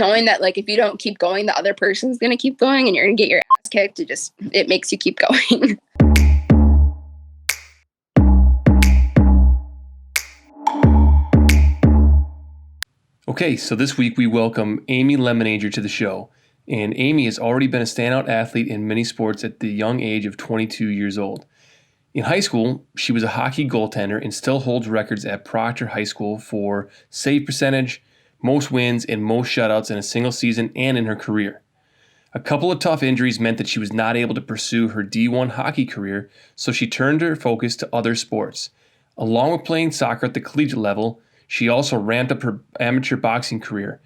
knowing that like if you don't keep going, the other person's gonna keep going and you're gonna get your ass kicked. It makes you keep going. Okay, so this week we welcome Amy Lemenager to the show. And Amy has already been a standout athlete in many sports at the young age of 22 years old. In high school, she was a hockey goaltender and still holds records at Proctor High School for save percentage, most wins, and most shutouts in a single season and in her career. A couple of tough injuries meant that she was not able to pursue her D1 hockey career, so she turned her focus to other sports. Along with playing soccer at the collegiate level, she also ramped up her amateur boxing career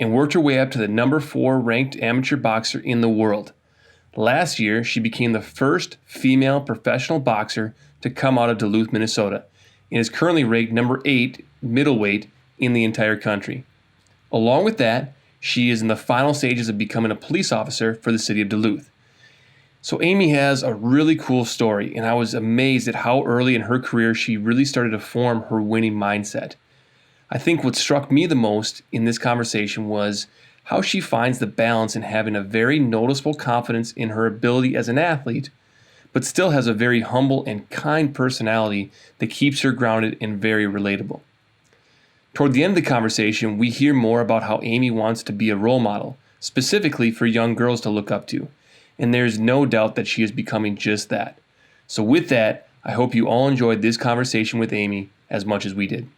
and worked her way up to the number 4 ranked amateur boxer in the world. Last year, she became the first female professional boxer to come out of Duluth, Minnesota, and is currently ranked number 8 middleweight in the entire country. Along with that, she is in the final stages of becoming a police officer for the city of Duluth. So Amy has a really cool story, and I was amazed at how early in her career she really started to form her winning mindset. I think what struck me the most in this conversation was how she finds the balance in having a very noticeable confidence in her ability as an athlete, but still has a very humble and kind personality that keeps her grounded and very relatable. Toward the end of the conversation, we hear more about how Amy wants to be a role model, specifically for young girls to look up to, and there's no doubt that she is becoming just that. So with that, I hope you all enjoyed this conversation with Amy as much as we did.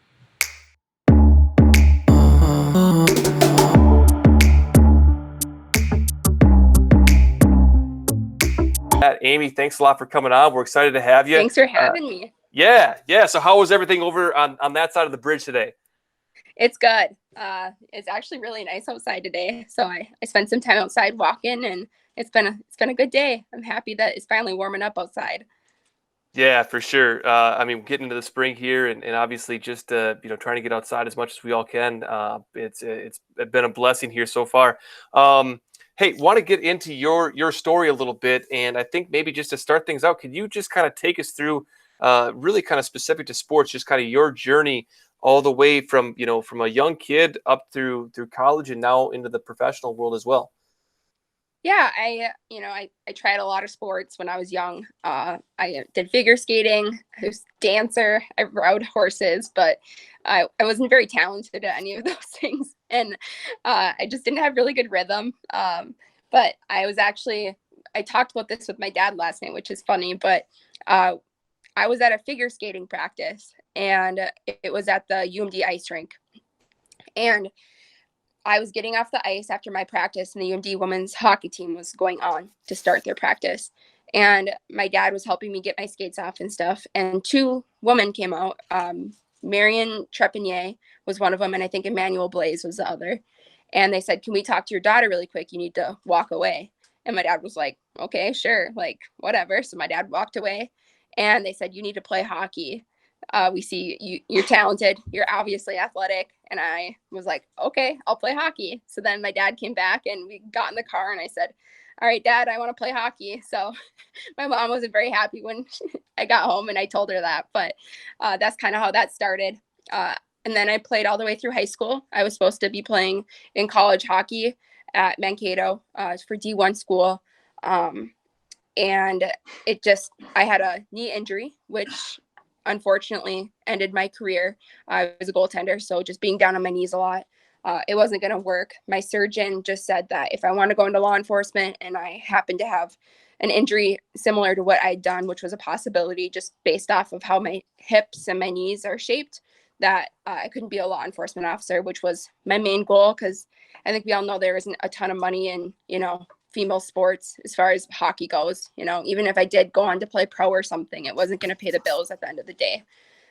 Amy, thanks a lot for coming on. We're excited to have you. Thanks for having me. Yeah. So how was everything over on that side of the bridge today? It's good. It's actually really nice outside today. So I spent some time outside walking, and it's been a good day. I'm happy that it's finally warming up outside. Yeah, for sure. Getting into the spring here, and obviously just trying to get outside as much as we all can. It's been a blessing here so far. Hey, want to get into your story a little bit, and I think maybe just to start things out, could you just kind of take us through, really kind of specific to sports, just kind of your journey all the way from a young kid up through college and now into the professional world as well? Yeah, I tried a lot of sports when I was young. I did figure skating, I was a dancer, I rode horses, but I wasn't very talented at any of those things. And I just didn't have really good rhythm. But I talked about this with my dad last night, which is funny, but I was at a figure skating practice, and it was at the UMD ice rink. And I was getting off the ice after my practice, and the UMD women's hockey team was going on to start their practice. And my dad was helping me get my skates off and stuff. And 2 women came out. Marion Trepanier was one of them, and I think Emmanuel Blaze was the other. And they said, "Can we talk to your daughter really quick? You need to walk away." And my dad was like, "Okay, sure, like whatever." So my dad walked away, and they said, "You need to play hockey. We see you're talented. You're obviously athletic." And I was like, "Okay, I'll play hockey." So then my dad came back, and we got in the car, and I said, "All right, Dad, I want to play hockey." So my mom wasn't very happy when I got home and I told her that, but that's kind of how that started. And then I played all the way through high school. I was supposed to be playing in college hockey at Mankato for D1 school. And I had a knee injury, which unfortunately ended my career. I was a goaltender, so just being down on my knees a lot, it wasn't going to work. My surgeon just said that if I want to go into law enforcement and I happened to have an injury similar to what I'd done, which was a possibility just based off of how my hips and my knees are shaped, that I couldn't be a law enforcement officer, which was my main goal, because I think we all know there isn't a ton of money in, female sports as far as hockey goes. Even if I did go on to play pro or something, it wasn't going to pay the bills at the end of the day.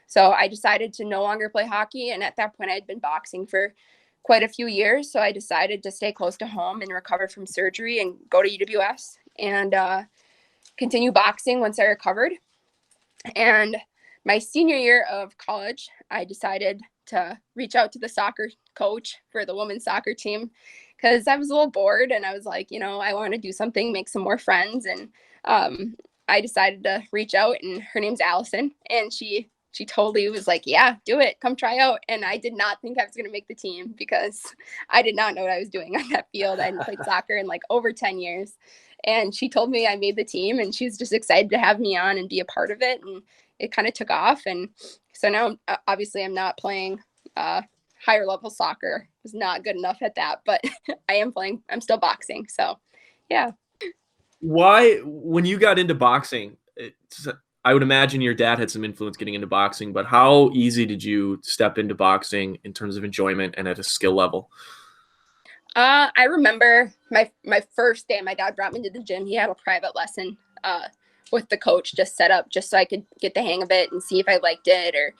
So I decided to no longer play hockey. And at that point, I'd been boxing for quite a few years. So I decided to stay close to home and recover from surgery and go to UWS and continue boxing once I recovered. And my senior year of college, I decided to reach out to the soccer coach for the women's soccer team, because I was a little bored and I was like, I want to do something, make some more friends. And I decided to reach out, and her name's Allison, and she she totally was like, yeah, do it. Come try out. And I did not think I was going to make the team because I did not know what I was doing on that field. I hadn't played soccer in like over 10 years. And she told me I made the team, and she was just excited to have me on and be a part of it. And it kind of took off. And so now, obviously, I'm not playing higher level soccer. I was not good enough at that, but I'm still boxing. So, yeah. Why, when you got into boxing, I would imagine your dad had some influence getting into boxing, but how easy did you step into boxing in terms of enjoyment and at a skill level? I remember my first day, my dad brought me to the gym. He had a private lesson with the coach just set up just so I could get the hang of it and see if I liked it, or,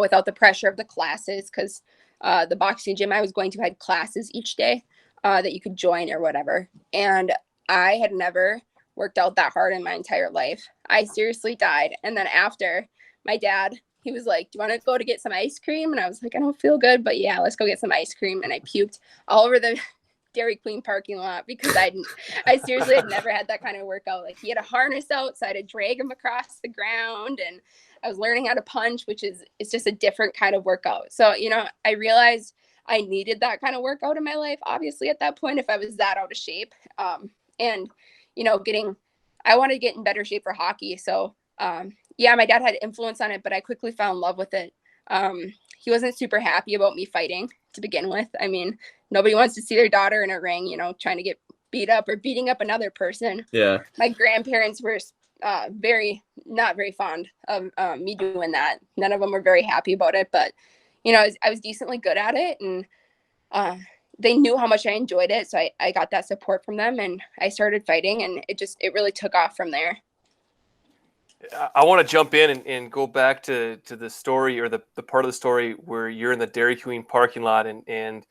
without the pressure of the classes. Cause the boxing gym I was going to had classes each day that you could join or whatever. And I had never worked out that hard in my entire life. I seriously died. And then after, my dad, he was like, do you want to go to get some ice cream? And I was like, I don't feel good, but yeah, let's go get some ice cream. And I puked all over the Dairy Queen parking lot because I seriously had never had that kind of workout. Like, he had a harness out, so I had to drag him across the ground, and I was learning how to punch, which it's just a different kind of workout. So, I realized I needed that kind of workout in my life, obviously, at that point, if I was that out of shape. And, I wanted to get in better shape for hockey. So, yeah, my dad had influence on it, but I quickly fell in love with it. He wasn't super happy about me fighting to begin with. I mean, nobody wants to see their daughter in a ring, trying to get beat up or beating up another person. Yeah. My grandparents were not very fond of me doing that. None of them were very happy about it, but, I was decently good at it, and they knew how much I enjoyed it. So I got that support from them, and I started fighting, and it really took off from there. I want to jump in and go back to the story, or the part of the story where you're in the Dairy Queen parking lot and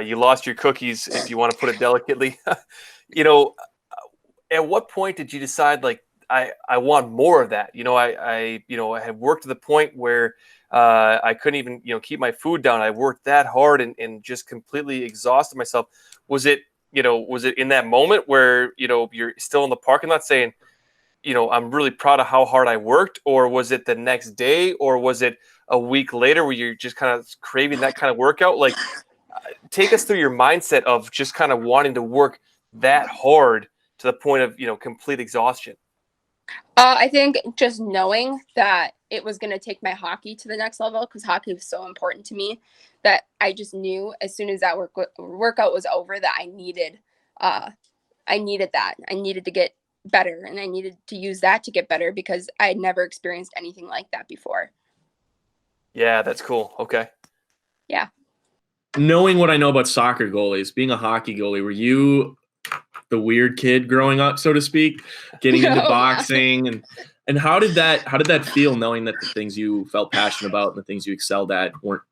you lost your cookies, if you want to put it delicately. At what point did you decide, like, I want more of that? I had worked to the point where I couldn't even, keep my food down. I worked that hard and just completely exhausted myself. Was it in that moment where, you're still in the parking lot saying, I'm really proud of how hard I worked? Or was it the next day? Or was it a week later where you're just kind of craving that kind of workout? Like, take us through your mindset of just kind of wanting to work that hard to the point of, complete exhaustion. I think just knowing that it was going to take my hockey to the next level, because hockey was so important to me, that I just knew as soon as that workout was over that I needed that. I needed to get better, and I needed to use that to get better because I had never experienced anything like that before. Yeah, that's cool. Okay. Yeah. Knowing what I know about soccer goalies, being a hockey goalie, were you the weird kid growing up, so to speak, getting into boxing? Yeah. And how did that feel, knowing that the things you felt passionate about and the things you excelled at weren't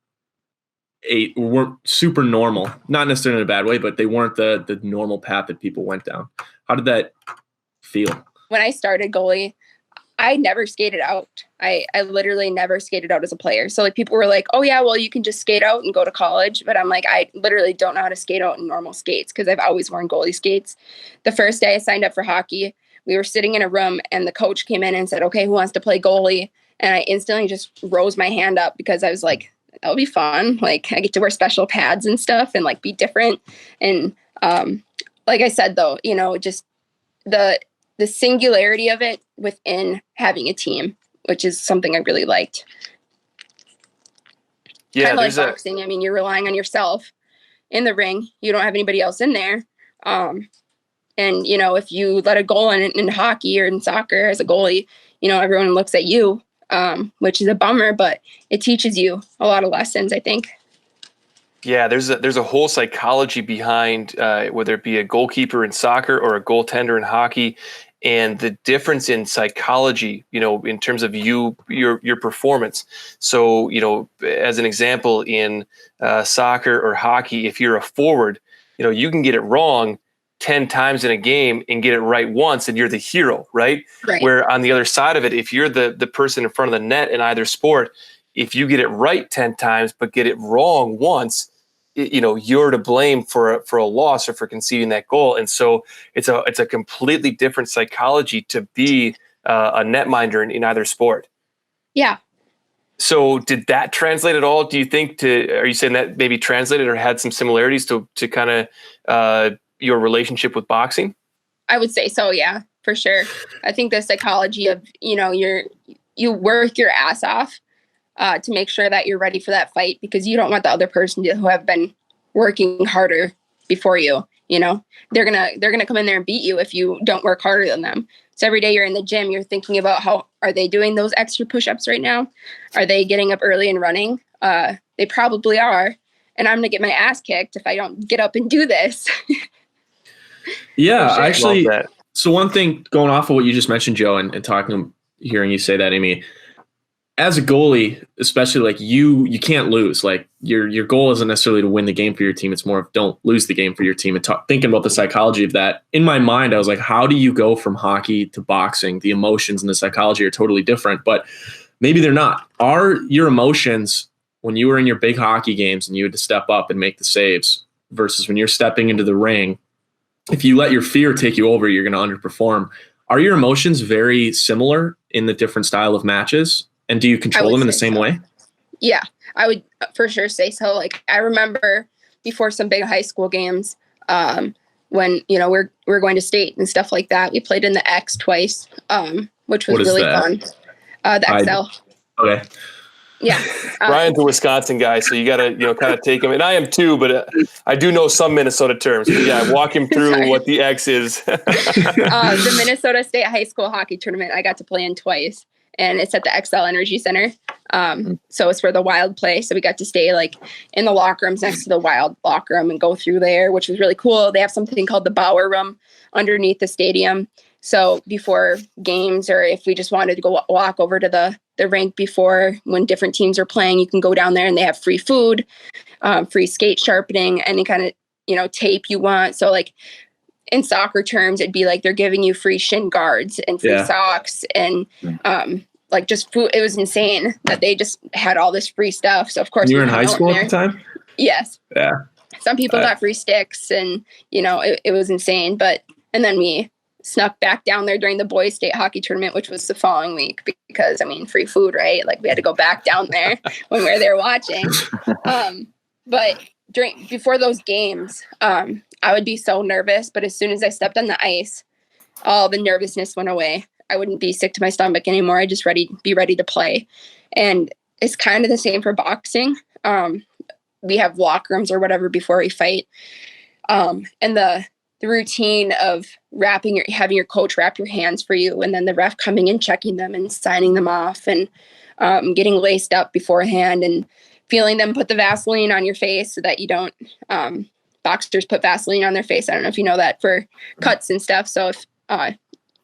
super normal? Not necessarily in a bad way, but they weren't the normal path that people went down. How did that feel? When I started goalie, I never skated out. I literally never skated out as a player. So, like, people were like, oh yeah, well, you can just skate out and go to college. But I'm like, I literally don't know how to skate out in normal skates because I've always worn goalie skates. The first day I signed up for hockey, we were sitting in a room and the coach came in and said, okay, who wants to play goalie? And I instantly just rose my hand up because I was like, that'll be fun. Like, I get to wear special pads and stuff and like be different. And like I said, though, just the singularity of it within having a team, which is something I really liked. Yeah, kind of like boxing. I mean, you're relying on yourself in the ring. You don't have anybody else in there. And, if you let a goal in hockey or in soccer as a goalie, everyone looks at you, which is a bummer, but it teaches you a lot of lessons, I think. Yeah, there's a whole psychology behind whether it be a goalkeeper in soccer or a goaltender in hockey, and the difference in psychology, in terms of your performance. So, as an example, in soccer or hockey, if you're a forward, you can get it wrong 10 times in a game and get it right once, and you're the hero, right? Right. Where on the other side of it, if you're the person in front of the net in either sport, if you get it right 10 times but get it wrong once, you're to blame for a loss or for conceding that goal. And so it's a completely different psychology to be a netminder in either sport. Yeah. So did that translate at all? Do you think are you saying that maybe translated or had some similarities to kind of your relationship with boxing? I would say so. Yeah, for sure. I think the psychology of, you work your ass off to make sure that you're ready for that fight, because you don't want the other person who have been working harder before you. They're gonna come in there and beat you if you don't work harder than them. So every day you're in the gym, you're thinking about how are they doing those extra push-ups right now? Are they getting up early and running? They probably are, and I'm gonna get my ass kicked if I don't get up and do this. Yeah, sure. actually. So one thing, going off of what you just mentioned, Joe, and hearing you say that, Amy, as a goalie, especially, like you can't lose. Like your goal isn't necessarily to win the game for your team. It's more of don't lose the game for your team. And thinking about the psychology of that, in my mind, I was like, how do you go from hockey to boxing? The emotions and the psychology are totally different, but maybe they're not. Are your emotions when you were in your big hockey games and you had to step up and make the saves versus when you're stepping into the ring, if you let your fear take you over, you're going to underperform. Are your emotions very similar in the different style of matches? And do you control them in the same way? Yeah, I would for sure say so. Like, I remember before some big high school games, when, we're going to state and stuff like that, we played in the X twice, which was really fun. The XL. Okay. Yeah. Bryan's a Wisconsin guy, so you got to, kind of take him. And I am too, but I do know some Minnesota terms. But yeah, walk him through what the X is. The Minnesota State High School Hockey Tournament, I got to play in twice. And it's at the XL Energy Center. So it's where the Wild play. So we got to stay like in the locker rooms next to the Wild locker room and go through there, which was really cool. They have something called the Bauer Room underneath the stadium. So before games, or if we just wanted to go walk over to the rink before, when different teams are playing, you can go down there and they have free food, free skate sharpening, any kind of, tape you want. So like, in soccer terms, it'd be like they're giving you free shin guards and free socks and like just food. It was insane that they just had all this free stuff. So of course, you were in high school at the time. Yes. Yeah. Some people got free sticks, and it was insane. And then we snuck back down there during the boys' state hockey tournament, which was the following week, because free food, right? Like we had to go back down there when we were there watching. But before those games, I would be so nervous, but as soon as I stepped on the ice, all the nervousness went away. I wouldn't be sick to my stomach anymore. I just be ready to play. And it's kind of the same for boxing. We have locker rooms or whatever before we fight. And the routine of having your coach wrap your hands for you, and then the ref coming and checking them and signing them off, and getting laced up beforehand, and feeling them put the Vaseline on your face so that you don't, boxers put Vaseline on their face. I don't know if you know that, for cuts and stuff. So if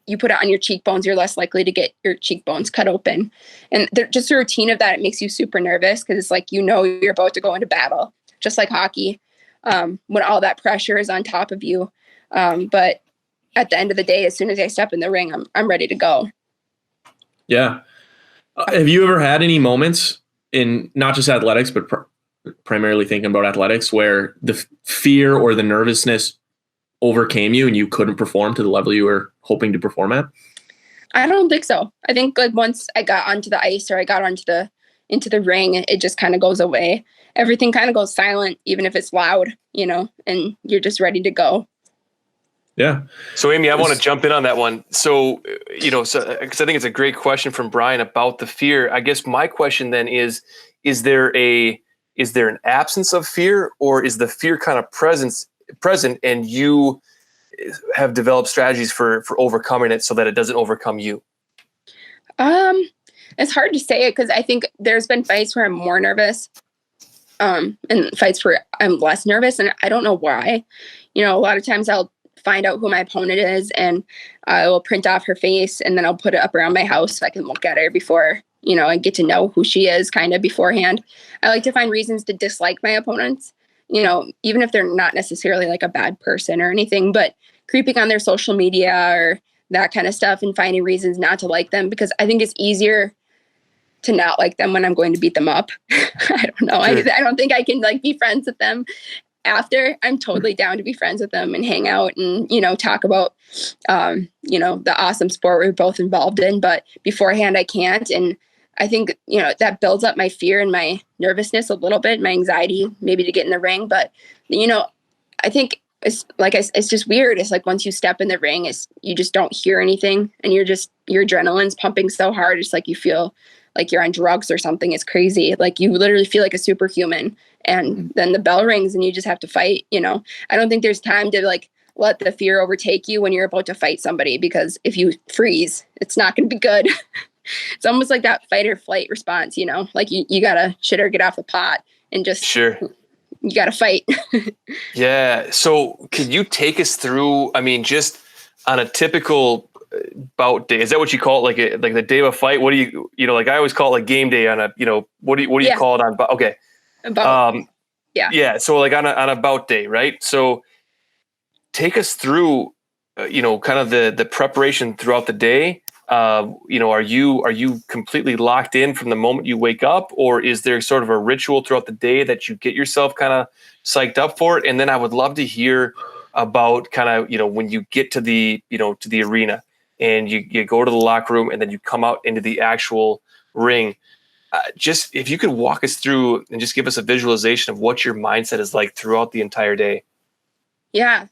you put it on your cheekbones, you're less likely to get your cheekbones cut open. And just the routine of that, it makes you super nervous, because it's like, you're about to go into battle, just like hockey, when all that pressure is on top of you. But at the end of the day, as soon as I step in the ring, I'm ready to go. Yeah. Have you ever had any moments in not just athletics, but primarily thinking about athletics, where the fear or the nervousness overcame you and you couldn't perform to the level you were hoping to perform at? I don't think so. I think like once I got onto the ice, or I got into the ring, it just kind of goes away. Everything kind of goes silent, even if it's loud, and you're just ready to go. Yeah. So Amy, I want to jump in on that one. So, because I think it's a great question from Bryan about the fear. I guess my question then is there an absence of fear, or is the fear kind of present and you have developed strategies for overcoming it so that it doesn't overcome you? It's hard to say it, because I think there's been fights where I'm more nervous, and fights where I'm less nervous, and I don't know why. A lot of times I'll find out who my opponent is, and I will print off her face, and then I'll put it up around my house so I can look at her before, I get to know who she is kind of beforehand. I like to find reasons to dislike my opponents, even if they're not necessarily like a bad person or anything, but creeping on their social media or that kind of stuff, and finding reasons not to like them, because I think it's easier to not like them when I'm going to beat them up. I don't know. Sure. I don't think I can like be friends with them after. I'm totally down to be friends with them and hang out and, talk about, the awesome sport we're both involved in. But beforehand, I can't. And I think, that builds up my fear and my nervousness a little bit, my anxiety maybe to get in the ring. But, I think it's just weird. It's like once you step in the ring, you just don't hear anything, and your adrenaline's pumping so hard. It's like you feel like you're on drugs or something. It's crazy. Like you literally feel like a superhuman, and then the bell rings and you just have to fight. I don't think there's time to like let the fear overtake you when you're about to fight somebody, because if you freeze, it's not going to be good. It's almost like that fight or flight response, like you gotta shit or get off the pot and just sure. You gotta fight. Yeah. So could you take us through, just on a typical bout day, is that what you call it? Like the day of a fight? What do you, like I always call it like game day on a, what do you call it on? Okay. Yeah. Yeah. So like on a bout day, right? So take us through, kind of the preparation throughout the day. Are you completely locked in from the moment you wake up, or is there sort of a ritual throughout the day that you get yourself kind of psyched up for it? And then I would love to hear about kind of, when you get to the, to the arena and you go to the locker room and then you come out into the actual ring. Just if you could walk us through and just give us a visualization of what your mindset is like throughout the entire day. Yeah.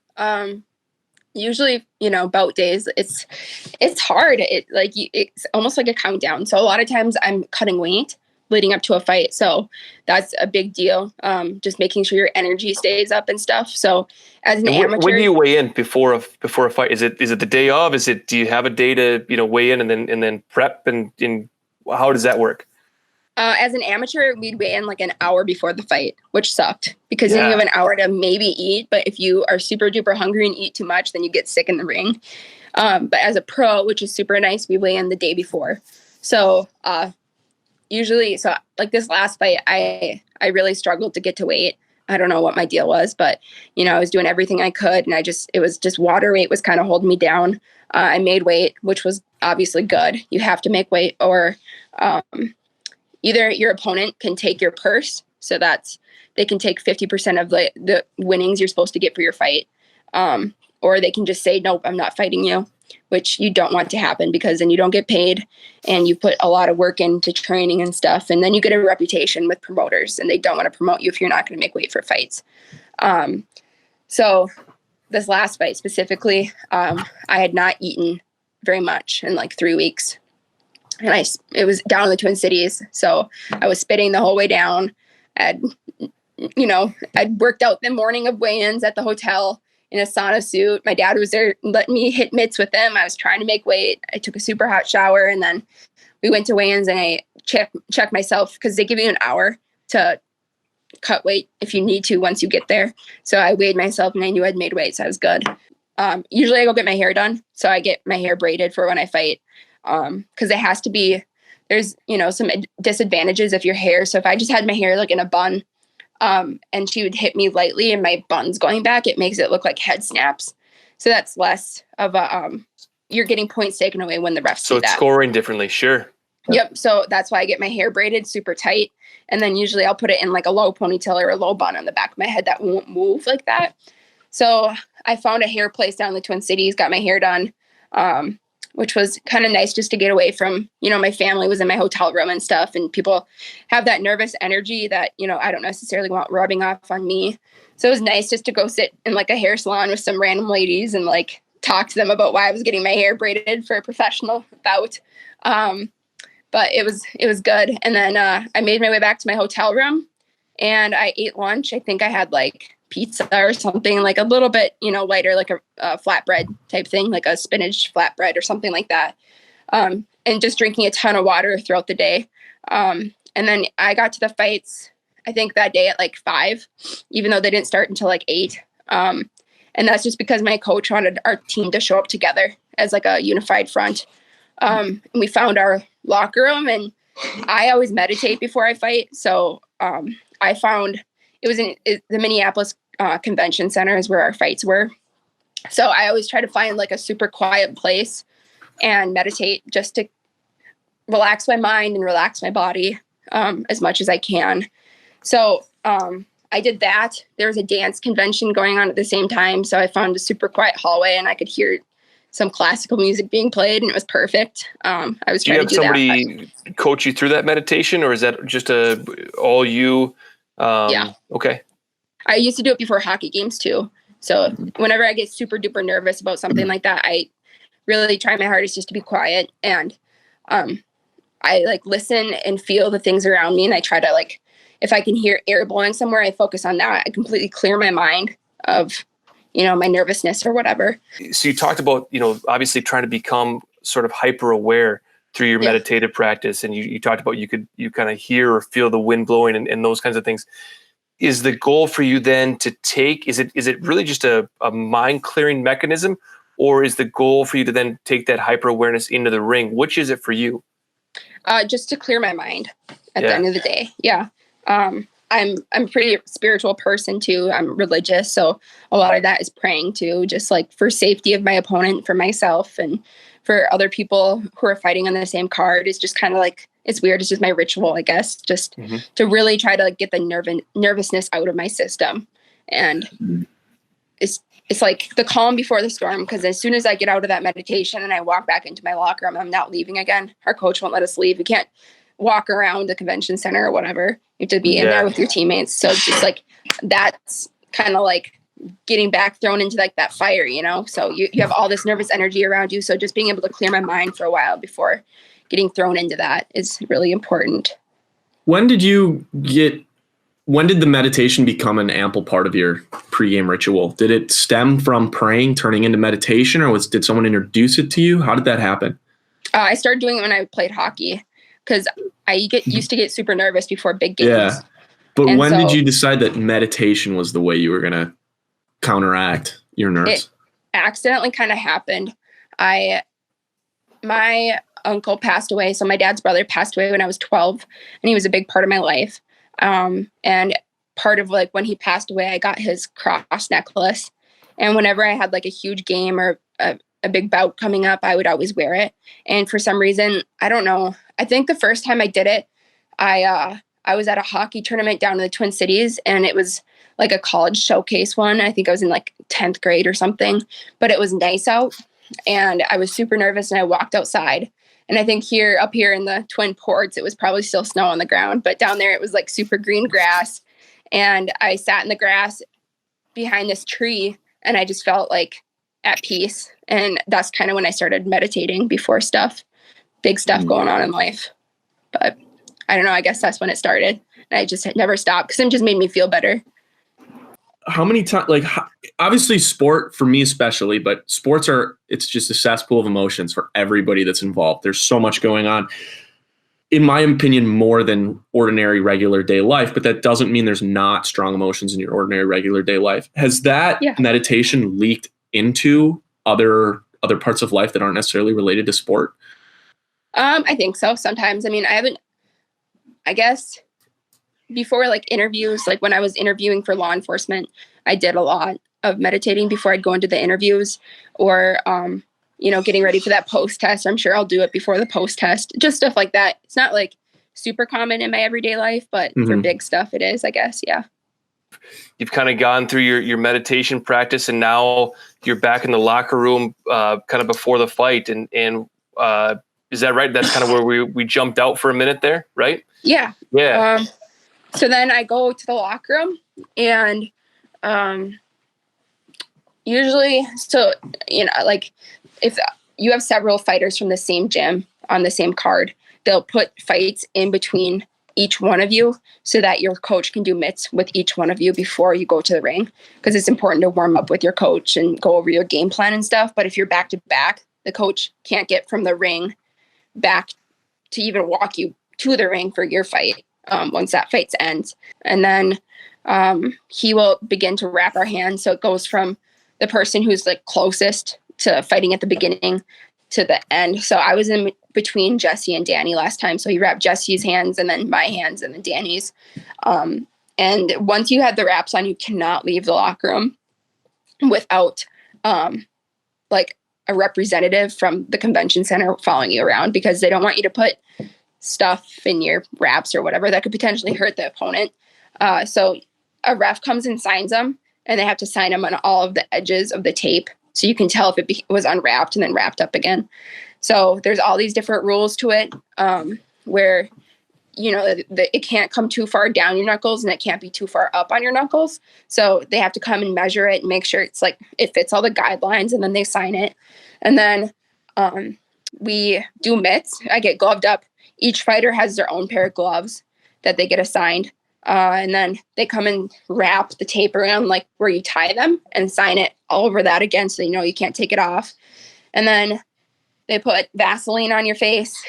Usually, bout days, it's hard. It's almost like a countdown. So a lot of times I'm cutting weight leading up to a fight. So that's a big deal. Just making sure your energy stays up and stuff. So as an amateur, when do you weigh in before a fight? Is it the day of? Do you have a day to, weigh in and then prep and how does that work? As an amateur, we'd weigh in like an hour before the fight, which sucked because then you have an hour to maybe eat. But if you are super duper hungry and eat too much, then you get sick in the ring. But as a pro, which is super nice, we weigh in the day before. So usually, like this last fight, I really struggled to get to weight. I don't know what my deal was, but I was doing everything I could, and it was just water weight was kind of holding me down. I made weight, which was obviously good. You have to make weight, or either your opponent can take your purse, so they can take 50% of the winnings you're supposed to get for your fight, or they can just say, nope, I'm not fighting you, which you don't want to happen because then you don't get paid and you put a lot of work into training and stuff, and then you get a reputation with promoters and they don't want to promote you if you're not going to make weight for fights. So this last fight specifically, I had not eaten very much in like 3 weeks. And it was down in the Twin Cities. So I was spitting the whole way down. I'd worked out the morning of weigh-ins at the hotel in a sauna suit. My dad was there letting me hit mitts with him. I was trying to make weight. I took a super hot shower, and then we went to weigh-ins, and I checked myself because they give you an hour to cut weight if you need to once you get there. So I weighed myself and I knew I'd made weight. So I was good. Usually I go get my hair done. So I get my hair braided for when I fight. Because it has to be, there's, some disadvantages of your hair. So if I just had my hair like in a bun, and she would hit me lightly and my bun's going back, it makes it look like head snaps. So that's less of you're getting points taken away when the refs so do that. So it's scoring differently. Sure. Yep. So that's why I get my hair braided super tight. And then usually I'll put it in like a low ponytail or a low bun on the back of my head that won't move like that. So I found a hair place down in the Twin Cities, got my hair done. Which was kind of nice just to get away from, my family was in my hotel room and stuff, and people have that nervous energy that, I don't necessarily want rubbing off on me. So it was nice just to go sit in like a hair salon with some random ladies and like talk to them about why I was getting my hair braided for a professional bout. But it was good. And then I made my way back to my hotel room and I ate lunch. I think I had like pizza or something, like a little bit, lighter, like a flatbread type thing, like a spinach flatbread or something like that. And just drinking a ton of water throughout the day. And then I got to the fights, I think that day at like 5, even though they didn't start until like 8. And that's just because my coach wanted our team to show up together as like a unified front. And we found our locker room, and I always meditate before I fight. So I found it was in the Minneapolis Convention Center is where our fights were. So I always try to find like a super quiet place and meditate just to relax my mind and relax my body as much as I can. So I did that. There was a dance convention going on at the same time. So I found a super quiet hallway and I could hear some classical music being played, and it was perfect. I was Do you trying have to do somebody coach you through that meditation, or is that just all you? Yeah. Okay. I used to do it before hockey games too. So whenever I get super duper nervous about something like that, I really try my hardest just to be quiet, and I like listen and feel the things around me, and I try to like, if I can hear air blowing somewhere, I focus on that. I completely clear my mind of, my nervousness or whatever. So you talked about, obviously trying to become sort of hyper aware through your meditative practice. And you talked about you kind of hear or feel the wind blowing and those kinds of things. Is the goal for you then to is it really just a mind clearing mechanism, or is the goal for you to then take that hyper awareness into the ring? Which is it for you? Just to clear my mind at the end of the day. Yeah. I'm a pretty spiritual person too. I'm religious. So a lot of that is praying too, just like for safety of my opponent, for myself, and for other people who are fighting on the same card. Is just kind of like, it's weird. It's just my ritual, I guess, just to really try to like get the nervousness out of my system. And it's like the calm before the storm. Because as soon as I get out of that meditation and I walk back into my locker room, I'm not leaving again. Our coach won't let us leave. We can't walk around the convention center or whatever. You have to be in there with your teammates. So it's just like, that's kind of like getting back thrown into like that fire, so you have all this nervous energy around you. So just being able to clear my mind for a while before getting thrown into that is really important. When did the meditation become an ample part of your pregame ritual? Did it stem from praying turning into meditation, or did someone introduce it to you? How did that happen? I started doing it when I played hockey, because I used to get super nervous before big games. Yeah. But when did you decide that meditation was the way you were going to counteract your nerves? It accidentally kind of happened. My uncle passed away. So my dad's brother passed away when I was 12, and he was a big part of my life. And part of like when he passed away, I got his cross necklace. And whenever I had like a huge game or a big bout coming up, I would always wear it. And for some reason, I don't know, I think the first time I did it, I was at a hockey tournament down in the Twin Cities, and it was like a college showcase one. I think I was in like 10th grade or something, but it was nice out, and I was super nervous, and I walked outside. And I think up here in the Twin Ports, it was probably still snow on the ground, but down there it was like super green grass. And I sat in the grass behind this tree, and I just felt like at peace. And that's kind of when I started meditating before big stuff going on in life. But I don't know, I guess that's when it started. And I just never stopped, because it just made me feel better. How many times, obviously sport for me especially, but it's just a cesspool of emotions for everybody that's involved. There's so much going on, in my opinion, more than ordinary regular day life, but that doesn't mean there's not strong emotions in your ordinary regular day life. Has that meditation leaked into other parts of life that aren't necessarily related to sport? I think so. Sometimes. I mean, I guess before like interviews, like when I was interviewing for law enforcement, I did a lot of meditating before I'd go into the interviews, or, getting ready for that post test. I'm sure I'll do it before the post test, just stuff like that. It's not like super common in my everyday life, but for big stuff it is, I guess. Yeah. You've kind of gone through your meditation practice, and now you're back in the locker room, kind of before the fight. And is that right? That's kind of where we jumped out for a minute there, right? Yeah. Yeah. So then I go to the locker room, and usually, like if you have several fighters from the same gym on the same card, they'll put fights in between each one of you so that your coach can do mitts with each one of you before you go to the ring, because it's important to warm up with your coach and go over your game plan and stuff. But if you're back to back, the coach can't get from the ring back to even walk you to the ring for your fight once that fight ends. And then he will begin to wrap our hands. So it goes from the person who's like closest to fighting at the beginning to the end. So I was in between Jesse and Danny last time. So he wrapped Jesse's hands, and then my hands, and then Danny's. And once you have the wraps on, you cannot leave the locker room without like a representative from the convention center following you around, because they don't want you to put stuff in your wraps or whatever that could potentially hurt the opponent. So a ref comes and signs them, and they have to sign them on all of the edges of the tape So you can tell if it was unwrapped and then wrapped up again. So there's all these different rules to it, where, it can't come too far down your knuckles and it can't be too far up on your knuckles. So they have to come and measure it and make sure it's like, it fits all the guidelines, and then they sign it. And then we do mitts. I get gloved up. Each fighter has their own pair of gloves that they get assigned. And then they come and wrap the tape around like where you tie them and sign it all over that again. So, you can't take it off. And then they put Vaseline on your face.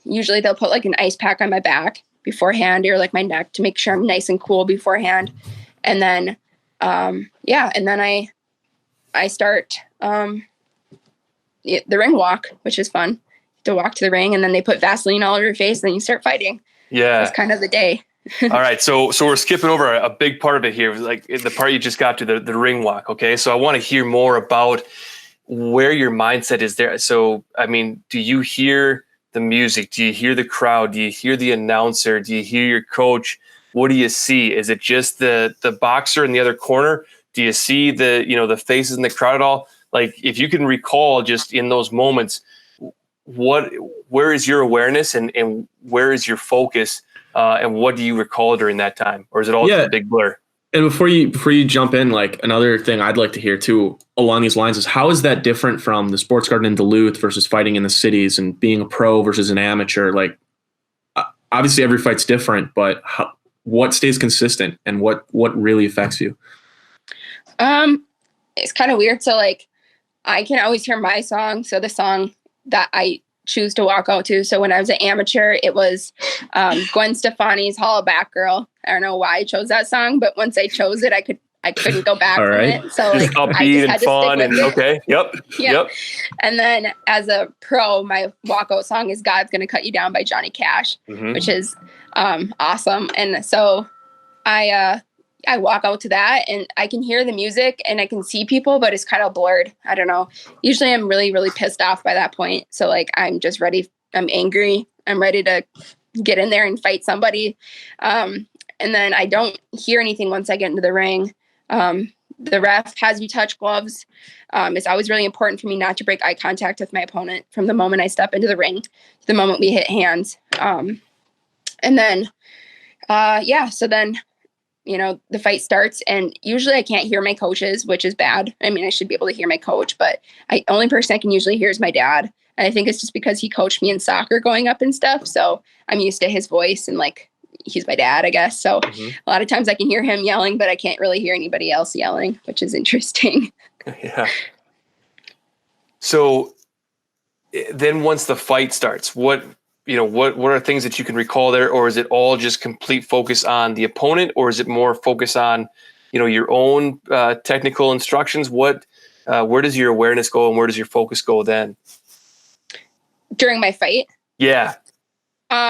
Usually they'll put like an ice pack on my back beforehand, or like my neck, to make sure I'm nice and cool beforehand. And then, and then I start the ring walk, which is fun to walk to the ring. And then they put Vaseline all over your face, and then you start fighting. Yeah. It's kind of the day. All right. So we're skipping over a big part of it here, like the part you just got to, the ring walk. Okay. So I want to hear more about where your mindset is there. So, I mean, do you hear the music? Do you hear the crowd? Do you hear the announcer? Do you hear your coach? What do you see? Is it just the boxer in the other corner? Do you see the faces in the crowd at all? Like, if you can recall just in those moments, where is your awareness and where is your focus? And what do you recall during that time? Or is it all just a big blur? And before you jump in, like, another thing I'd like to hear too along these lines is, how is that different from the sports garden in Duluth versus fighting in the cities and being a pro versus an amateur? Like, obviously every fight's different, but what stays consistent and what really affects you? It's kind of weird. So like, I can always hear my song. So the song that I choose to walk out to. So when I was an amateur, it was Gwen Stefani's "Holla Back Girl." I don't know why I chose that song, but once I chose it, I couldn't go back from it. So like, upbeat and fun and okay. Yep. And then as a pro, my walkout song is "God's Gonna Cut You Down" by Johnny Cash, which is awesome. And so I walk out to that, and I can hear the music and I can see people, but it's kind of blurred. I don't know. Usually I'm really, really pissed off by that point. So like, I'm just ready. I'm angry. I'm ready to get in there and fight somebody. And then I don't hear anything once I get into the ring. The ref has you touch gloves. It's always really important for me not to break eye contact with my opponent from the moment I step into the ring to the moment we hit hands. And then, so then, the fight starts, and usually I can't hear my coaches, which is bad. I mean, I should be able to hear my coach, but only person I can usually hear is my dad. And I think it's just because he coached me in soccer growing up and stuff. So I'm used to his voice, and like, he's my dad, I guess. So a lot of times I can hear him yelling, but I can't really hear anybody else yelling, which is interesting. Yeah. So then once the fight starts, what are things that you can recall there, or is it all just complete focus on the opponent, or is it more focus on, your own technical instructions? Where does your awareness go and where does your focus go then? During my fight? Yeah.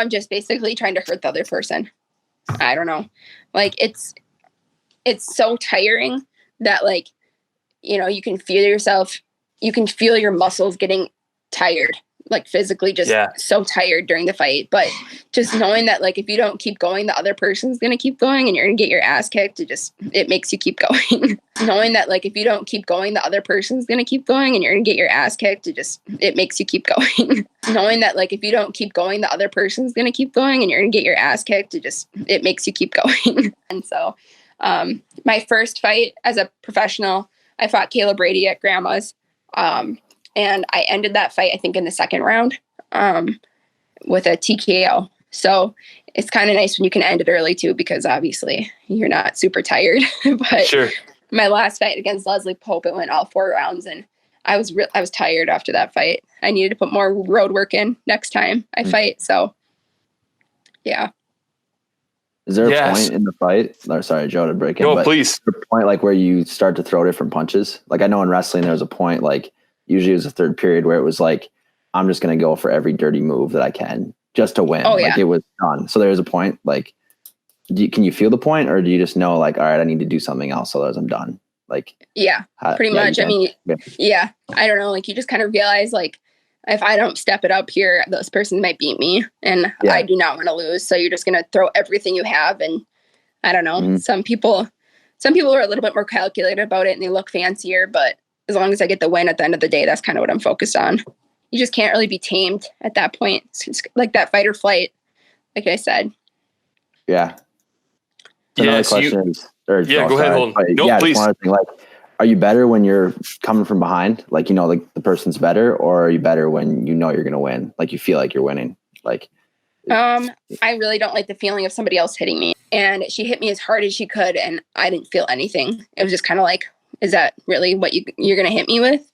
Just basically trying to hurt the other person. I don't know. Like, it's so tiring that, like, you can feel your muscles getting tired, like physically just so tired during the fight. But just knowing that, like, if you don't keep going, the other person's going to keep going and you're going to get your ass kicked. It makes you keep going. Knowing that, like, if you don't keep going, the other person's going to keep going and you're going to get your ass kicked. It makes you keep going. Knowing that, like, if you don't keep going, the other person's going to keep going and you're going to get your ass kicked. It makes you keep going. And so, my first fight as a professional, I fought Kayla Brady at Grandma's. And I ended that fight, I think, in the second round with a TKO. So it's kind of nice when you can end it early too, because obviously you're not super tired. But sure. My last fight against Leslie Pope, it went all 4 rounds, and I was tired after that fight. I needed to put more road work in next time I fight. So yeah. Is there a point in the fight? Or, sorry, Joe, to break in. No, but please. Is there a point like where you start to throw different punches? Like, I know in wrestling there was a point, like, usually it was a third period where it was like, I'm just going to go for every dirty move that I can just to win. Like, it was done. So there was a point, like, can you feel the point, or do you just know, like, all right, I need to do something else otherwise I'm done? Like, pretty much. I mean, I don't know. Like, you just kind of realize, like, if I don't step it up here, this person might beat me, and I do not want to lose. So you're just going to throw everything you have. And I don't know, some people are a little bit more calculated about it and they look fancier, but as long as I get the win at the end of the day, that's kind of what I'm focused on. You just can't really be tamed at that point. It's like that fight or flight, like I said. Yeah. So another question go ahead, Holden. No, please. Like, are you better when you're coming from behind? Like, like the person's better, or are you better when you're going to win? Like, you feel like you're winning? Like, I really don't like the feeling of somebody else hitting me. And she hit me as hard as she could, and I didn't feel anything. It was just kind of like, is that really what you're going to hit me with?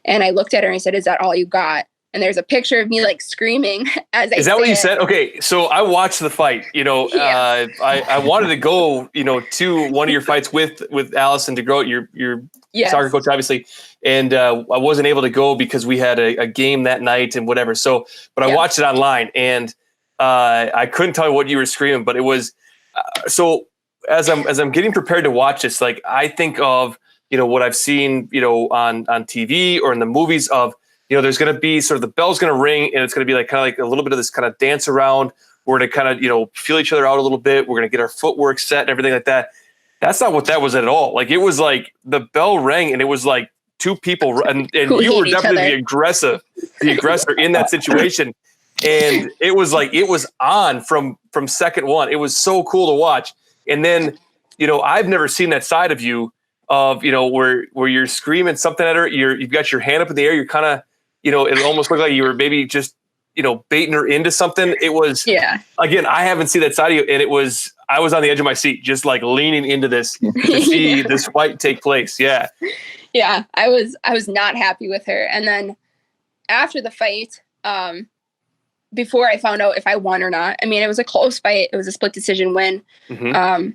And I looked at her and I said, is that all you got? And there's a picture of me like screaming as I. Is that what you said? Okay, so I watched the fight. I wanted to go, to one of your fights with Allison DeGroat, your soccer coach, obviously, and I wasn't able to go because we had a game that night and whatever. So, but I watched it online, and I couldn't tell you what you were screaming, but it was so. As I'm getting prepared to watch this, like I think of what I've seen on TV or in the movies of. There's going to be sort of the bell's going to ring, and it's going to be like kind of like a little bit of this kind of dance around. We're going to kind of, feel each other out a little bit. We're going to get our footwork set and everything like that. That's not what that was at all. Like, it was like the bell rang, and it was like two people, and you were definitely the aggressor in that situation. And it was like, it was on from second one. It was so cool to watch. And then, I've never seen that side of you of, where you're screaming something at her. You've got your hand up in the air. You're kind of, it almost looked like you were maybe just, baiting her into something. It was, again, I haven't seen that side of you. And I was on the edge of my seat, just like leaning into this to see this fight take place. Yeah. Yeah. I was not happy with her. And then after the fight, before I found out if I won or not, I mean, it was a close fight. It was a split decision win. Mm-hmm.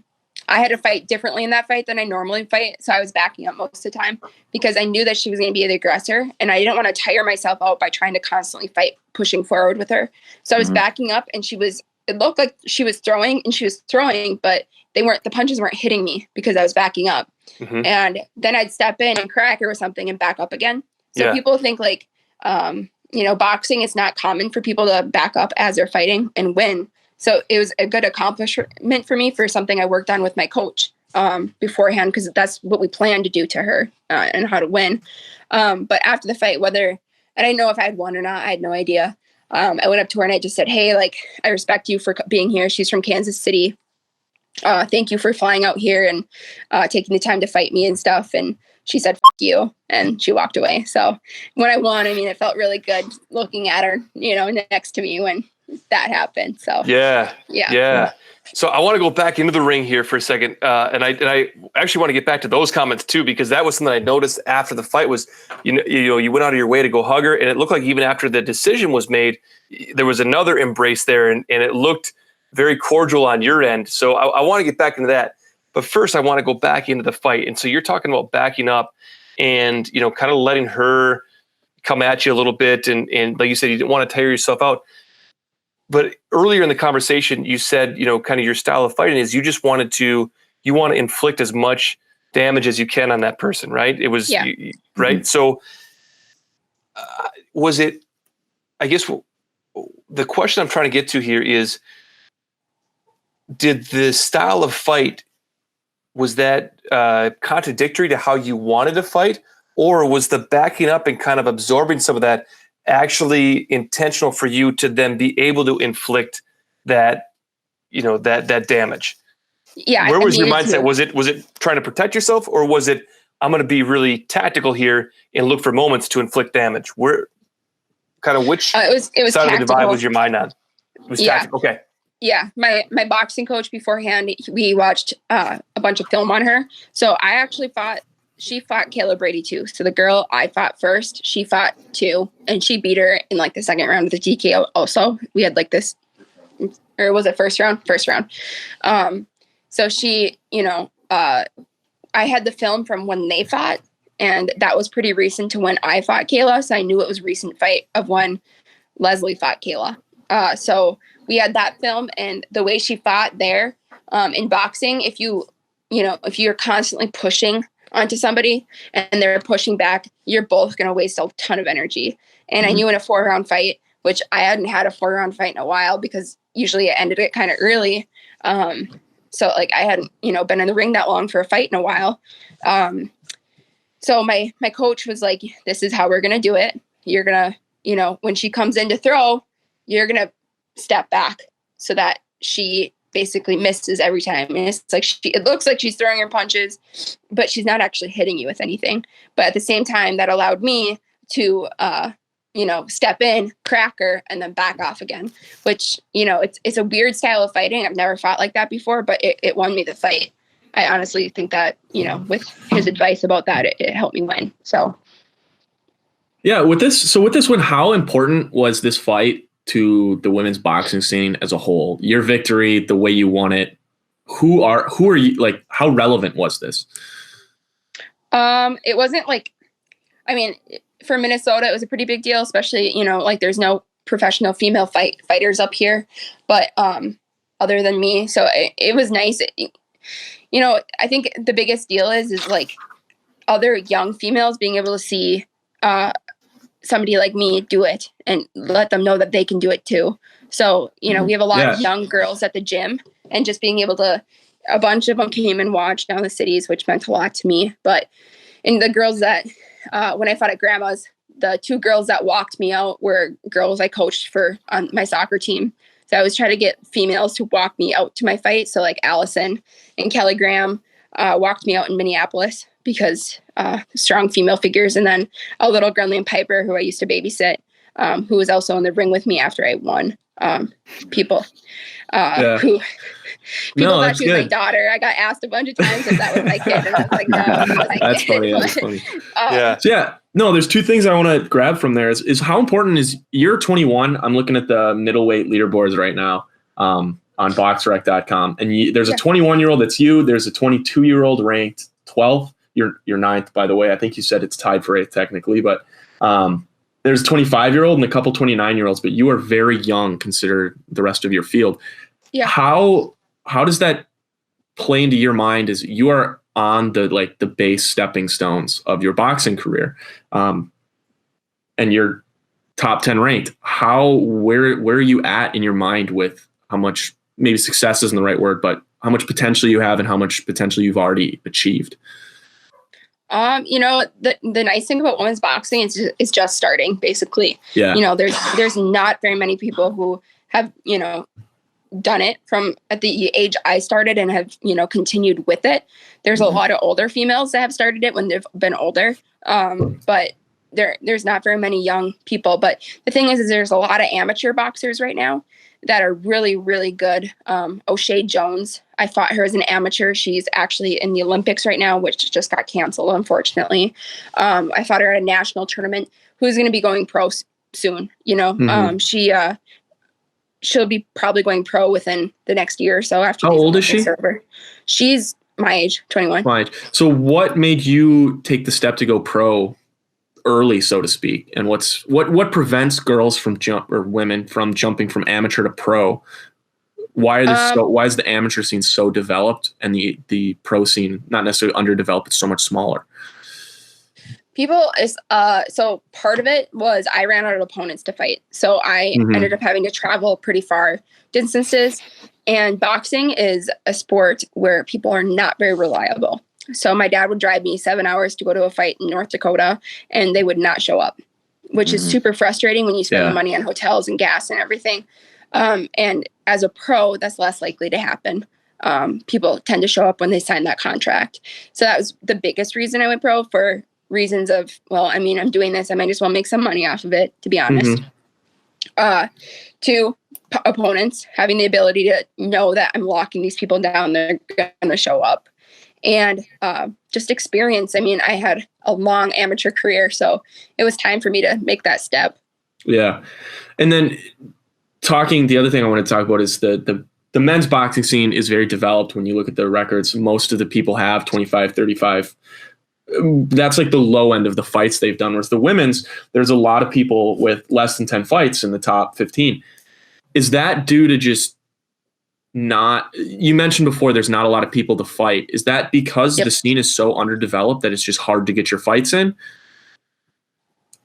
I had to fight differently in that fight than I normally fight. So I was backing up most of the time because I knew that she was going to be the aggressor, and I didn't want to tire myself out by trying to constantly fight, pushing forward with her. So I was backing up, and it looked like she was throwing, but the punches weren't hitting me because I was backing up. Mm-hmm. And then I'd step in and crack her with something and back up again. So people think like, boxing, it's not common for people to back up as they're fighting and win. So it was a good accomplishment for me for something I worked on with my coach beforehand, because that's what we planned to do to her and how to win. But after the fight, I didn't know if I had won or not. I had no idea. I went up to her and I just said, hey, like, I respect you for being here. She's from Kansas City. Thank you for flying out here and taking the time to fight me and stuff. And she said, F you. And she walked away. So when I won, I mean, it felt really good looking at her, next to me when that happened. So yeah. So I want to go back into the ring here for a second, and I actually want to get back to those comments too, because that was something I noticed after the fight was you went out of your way to go hug her, and it looked like even after the decision was made, there was another embrace there, and it looked very cordial on your end. So I want to get back into that, but first I want to go back into the fight. And so you're talking about backing up and kind of letting her come at you a little bit, and like you said, you didn't want to tire yourself out. But earlier in the conversation, you said, kind of your style of fighting is you want to inflict as much damage as you can on that person, right? It was, right? Mm-hmm. So was it, I guess the question I'm trying to get to here is, did the style of fight, was that contradictory to how you wanted to fight? Or was the backing up and kind of absorbing some of that actually intentional for you to then be able to inflict that, that damage? Yeah. Where was your mindset? Was it trying to protect yourself, or was it, I'm going to be really tactical here and look for moments to inflict damage? Where kind of which it was side tactical. Of the divide was your mind on? It was tactical. Okay. Yeah. My boxing coach beforehand, we watched a bunch of film on her. So I actually she fought Kayla Brady too. So the girl I fought first, she fought too, and she beat her in like the second round of the TKO also. We had like this, or was it first round? First round. So she, I had the film from when they fought, and that was pretty recent to when I fought Kayla. So I knew it was a recent fight of when Leslie fought Kayla. So we had that film, and the way she fought there, in boxing, if you're constantly pushing onto somebody and they're pushing back, you're both going to waste a ton of energy. And I knew in a 4-round fight, which I hadn't had a 4-round fight in a while because usually it ended it kind of early. So like I hadn't, been in the ring that long for a fight in a while. So my coach was like, this is how we're going to do it. You're going to, when she comes in to throw, you're going to step back so that she basically misses every time. And it's like, it looks like she's throwing her punches, but she's not actually hitting you with anything. But at the same time, that allowed me to, step in, crack her, and then back off again, which, it's a weird style of fighting. I've never fought like that before, but it won me the fight. I honestly think that, with his advice about that, it helped me win. So. Yeah. With this one, how important was this fight to the women's boxing scene as a whole? Your victory, the way you won it, who are you, like, how relevant was this? It wasn't for Minnesota, it was a pretty big deal, especially, there's no professional female fighters up here, but, other than me. So it was nice. I think the biggest deal is like other young females being able to see, somebody like me do it and let them know that they can do it too. So, we have a lot of young girls at the gym, and just being able to, a bunch of them came and watched down the cities, which meant a lot to me. And the girls that, when I fought at Grandma's, the 2 girls that walked me out were girls I coached for on my soccer team. So I was trying to get females to walk me out to my fight. So like Allison and Kelly Graham walked me out in Minneapolis because strong female figures. And then a little Grunley Piper, who I used to babysit, who was also in the ring with me after I won. People thought she was my daughter. I got asked a bunch of times if that was my kid, and I was like, no. That's funny. That's funny. No, there's 2 things I want to grab from there. Is how important is, you're 21. I'm looking at the middleweight leaderboards right now on boxrec.com, and there's a 21-year-old that's you. There's a 22-year-old ranked 12th. You're 9th, by the way. I think you said it's tied for 8th technically, but there's a 25-year-old and a couple 29-year-olds, but you are very young considered the rest of your field. Yeah. How does that play into your mind as you are on the base stepping stones of your boxing career, and you're top 10 ranked? Where are you at in your mind with how much, maybe success isn't the right word, but how much potential you have and how much potential you've already achieved? The nice thing about women's boxing is just starting, basically. Yeah. There's not very many people who have, done it from at the age I started and have, continued with it. There's a lot of older females that have started it when they've been older. But there's not very many young people. But the thing is there's a lot of amateur boxers right now that are really, really good. O'Shea Jones, I fought her as an amateur. She's actually in the Olympics right now, which just got canceled, unfortunately. I fought her at a national tournament, who's going to be going pro soon. She'll be probably going pro within the next year or so after. How old is she? She's my age, 21. My age. So what made you take the step to go pro early, so to speak? And what prevents girls or women from jumping from amateur to pro? Why is the amateur scene so developed and the pro scene not necessarily underdeveloped, but so much smaller? So part of it was I ran out of opponents to fight. So I ended up having to travel pretty far distances, and boxing is a sport where people are not very reliable. So my dad would drive me 7 hours to go to a fight in North Dakota, and they would not show up, which is super frustrating when you spend the money on hotels and gas and everything. And as a pro, that's less likely to happen. People tend to show up when they sign that contract. So that was the biggest reason I went pro, for reasons of, I'm doing this, I might as well make some money off of it, to be honest. 2, opponents, having the ability to know that I'm locking these people down, they're going to show up. And just experience. I had a long amateur career, so it was time for me to make that step. Yeah. And then the other thing I want to talk about is the men's boxing scene is very developed. When you look at the records, most of the people have 25, 35. That's like the low end of the fights they've done. Whereas the women's, there's a lot of people with less than 10 fights in the top 15. Is that due to just you mentioned before there's not a lot of people to fight. Is that because the scene is so underdeveloped that it's just hard to get your fights in?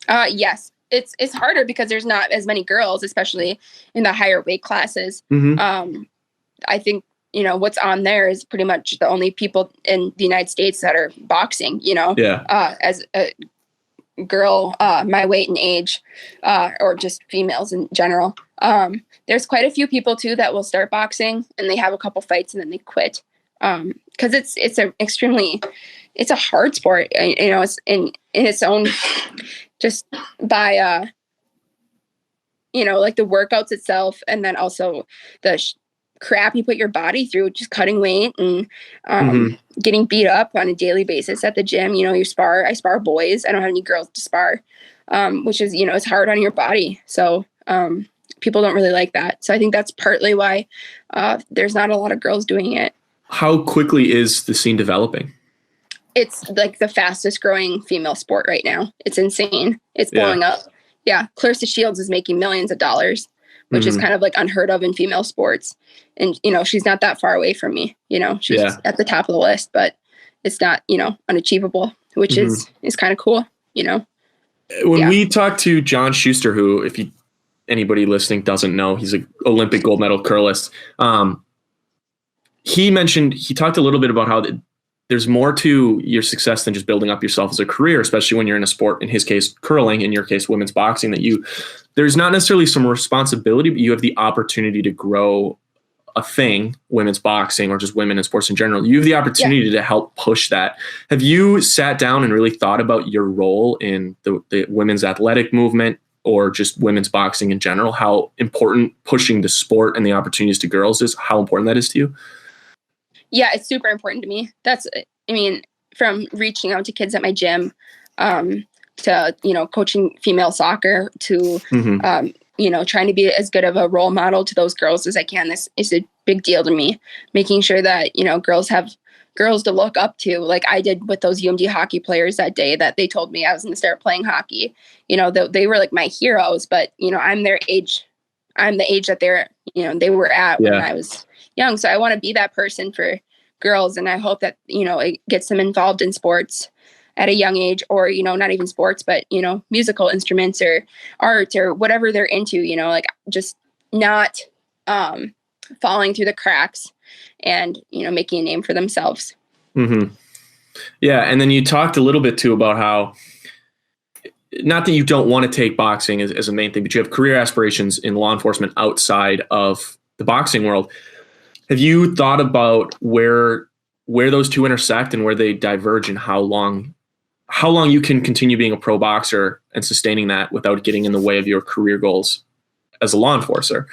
Yes. It's harder because there's not as many girls, especially in the higher weight classes. I think what's on there is pretty much the only people in the United States that are boxing, as a girl, my weight and age, or just females in general. There's quite a few people too that will start boxing and they have a couple fights and then they quit. Cause it's a hard sport, it's in its own, just by, like the workouts itself. And then also the crap you put your body through, just cutting weight and getting beat up on a daily basis at the gym. I spar boys. I don't have any girls to spar, which is, it's hard on your body. So people don't really like that. So I think that's partly why there's not a lot of girls doing it. How quickly is the scene developing? It's like the fastest growing female sport right now. It's insane. It's blowing up. Yeah. Clarissa Shields is making millions of dollars, which is kind of like unheard of in female sports. And, she's not that far away from me, she's at the top of the list, but it's not, unachievable, which is kind of cool, When we talked to John Schuster, who, if anybody listening doesn't know, he's an Olympic gold medal curlist. He talked a little bit about how there's more to your success than just building up yourself as a career, especially when you're in a sport, in his case, curling, in your case, women's boxing, there's not necessarily some responsibility, but you have the opportunity to grow a thing, women's boxing or just women in sports in general. You have the opportunity to help push that. Have you sat down and really thought about your role in the women's athletic movement or just women's boxing in general, how important pushing the sport and the opportunities to girls is, how important that is to you? Yeah, it's super important to me. From reaching out to kids at my gym, to, coaching female soccer, to, trying to be as good of a role model to those girls as I can. This is a big deal to me, making sure that, girls have girls to look up to, like I did with those UMD hockey players that day that they told me I was going to start playing hockey. They were like my heroes, but, I'm their age. I'm the age that they were at when I was young. So I want to be that person for girls. And I hope that, it gets them involved in sports at a young age, or, not even sports, but, musical instruments or art or whatever they're into, like just not falling through the cracks and, making a name for themselves. Mm-hmm. Yeah. And then you talked a little bit too about how, not that you don't want to take boxing as a main thing, but you have career aspirations in law enforcement outside of the boxing world. Have you thought about where those two intersect and where they diverge, and how long you can continue being a pro boxer and sustaining that without getting in the way of your career goals as a law enforcer?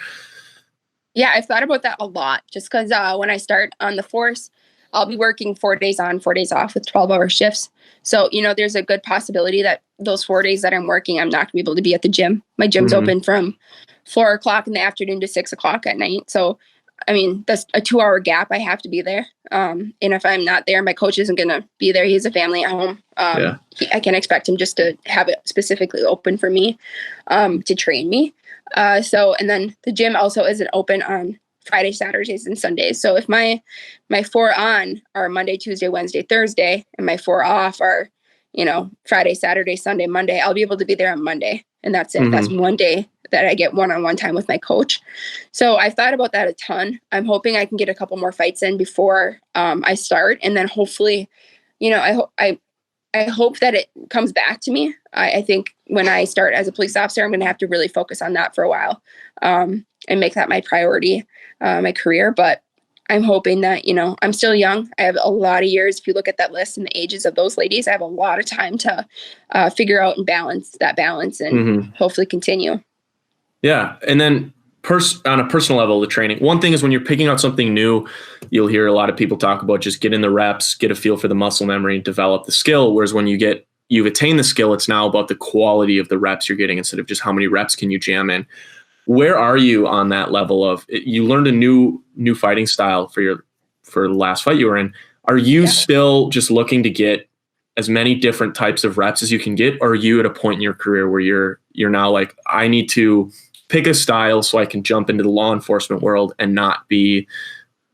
Yeah, I've thought about that a lot, just because when I start on the force, I'll be working 4 days on, 4 days off with 12-hour shifts. So, there's a good possibility that those 4 days that I'm working, I'm not going to be able to be at the gym. My gym's open from 4 o'clock in the afternoon to 6 o'clock at night. So, that's a 2-hour gap. I have to be there. And if I'm not there, my coach isn't going to be there. He has a family at home. I can expect him just to have it specifically open for me, to train me. And then the gym also isn't open on Friday, Saturdays, and Sundays. So if my 4 on are Monday, Tuesday, Wednesday, Thursday, and my 4 off are, Friday, Saturday, Sunday, Monday, I'll be able to be there on Monday. And that's it. That's one day that I get one-on-one time with my coach. So I've thought about that a ton. I'm hoping I can get a couple more fights in before I start. And then hopefully, I hope that it comes back to me. I think when I start as a police officer, I'm going to have to really focus on that for a while, and make that my priority, my career. But I'm hoping that, I'm still young. I have a lot of years. If you look at that list and the ages of those ladies, I have a lot of time to figure out and balance and hopefully continue. Yeah. And then on a personal level, the training, one thing is when you're picking out something new, you'll hear a lot of people talk about just get in the reps, get a feel for the muscle memory, develop the skill. Whereas when you've attained the skill, it's now about the quality of the reps you're getting instead of just how many reps can you jam in. Where are you on that level of, you learned a new fighting style for the last fight you were in. Are you still just looking to get as many different types of reps as you can get? Or are you at a point in your career where you're now like, I need to pick a style so I can jump into the law enforcement world and not be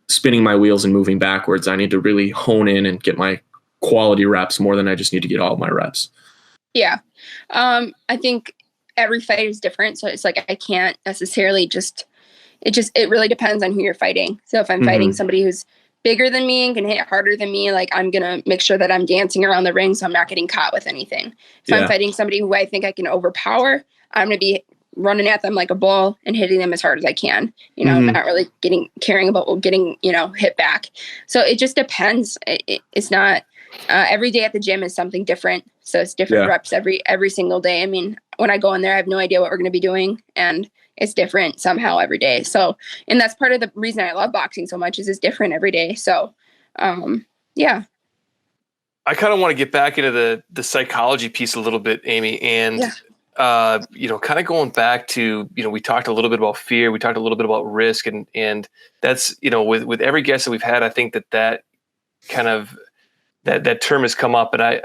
spinning my wheels and moving backwards? I need to really hone in and get my quality reps more than I just need to get all of my reps. Yeah. I think every fight is different. So it's like, I can't necessarily just, it really depends on who you're fighting. So if I'm fighting somebody who's bigger than me and can hit harder than me, like I'm going to make sure that I'm dancing around the ring so I'm not getting caught with anything. If I'm fighting somebody who I think I can overpower, I'm going to be running at them like a bull and hitting them as hard as I can, not really caring about getting, hit back. So it just depends. It's not, every day at the gym is something different. So it's different reps every single day. I mean, when I go in there, I have no idea what we're going to be doing, and it's different somehow every day. So, and that's part of the reason I love boxing so much is it's different every day. So, yeah. I kind of want to get back into the psychology piece a little bit, Amy, and kind of going back to, we talked a little bit about fear, we talked a little bit about risk, and that's, with every guest that we've had, I think that kind of that term has come up, and I,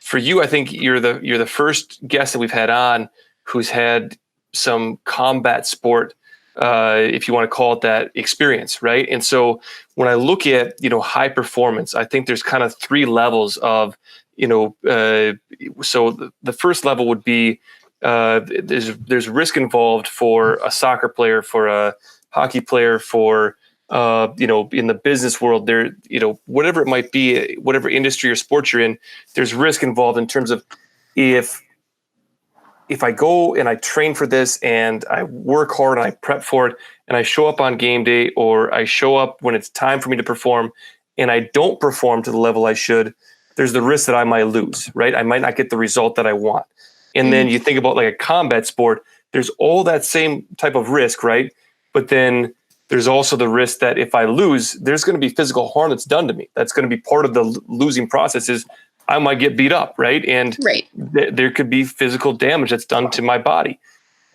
for you, I think you're the first guest that we've had on who's had some combat sport, if you want to call it that, experience, right? And so when I look at, high performance, I think there's kind of three levels of, so the first level would be, there's risk involved for a soccer player, for a hockey player, for, in the business world there, whatever it might be, whatever industry or sport you're in, there's risk involved in terms of if I go and I train for this and I work hard and I prep for it and I show up on game day, or I show up when it's time for me to perform and I don't perform to the level I should, there's the risk that I might lose, right? I might not get the result that I want. And then you think about like a combat sport, there's all that same type of risk, right? But then there's also the risk that if I lose, there's going to be physical harm that's done to me. That's going to be part of the losing process is I might get beat up, right? And there could be physical damage that's done to my body.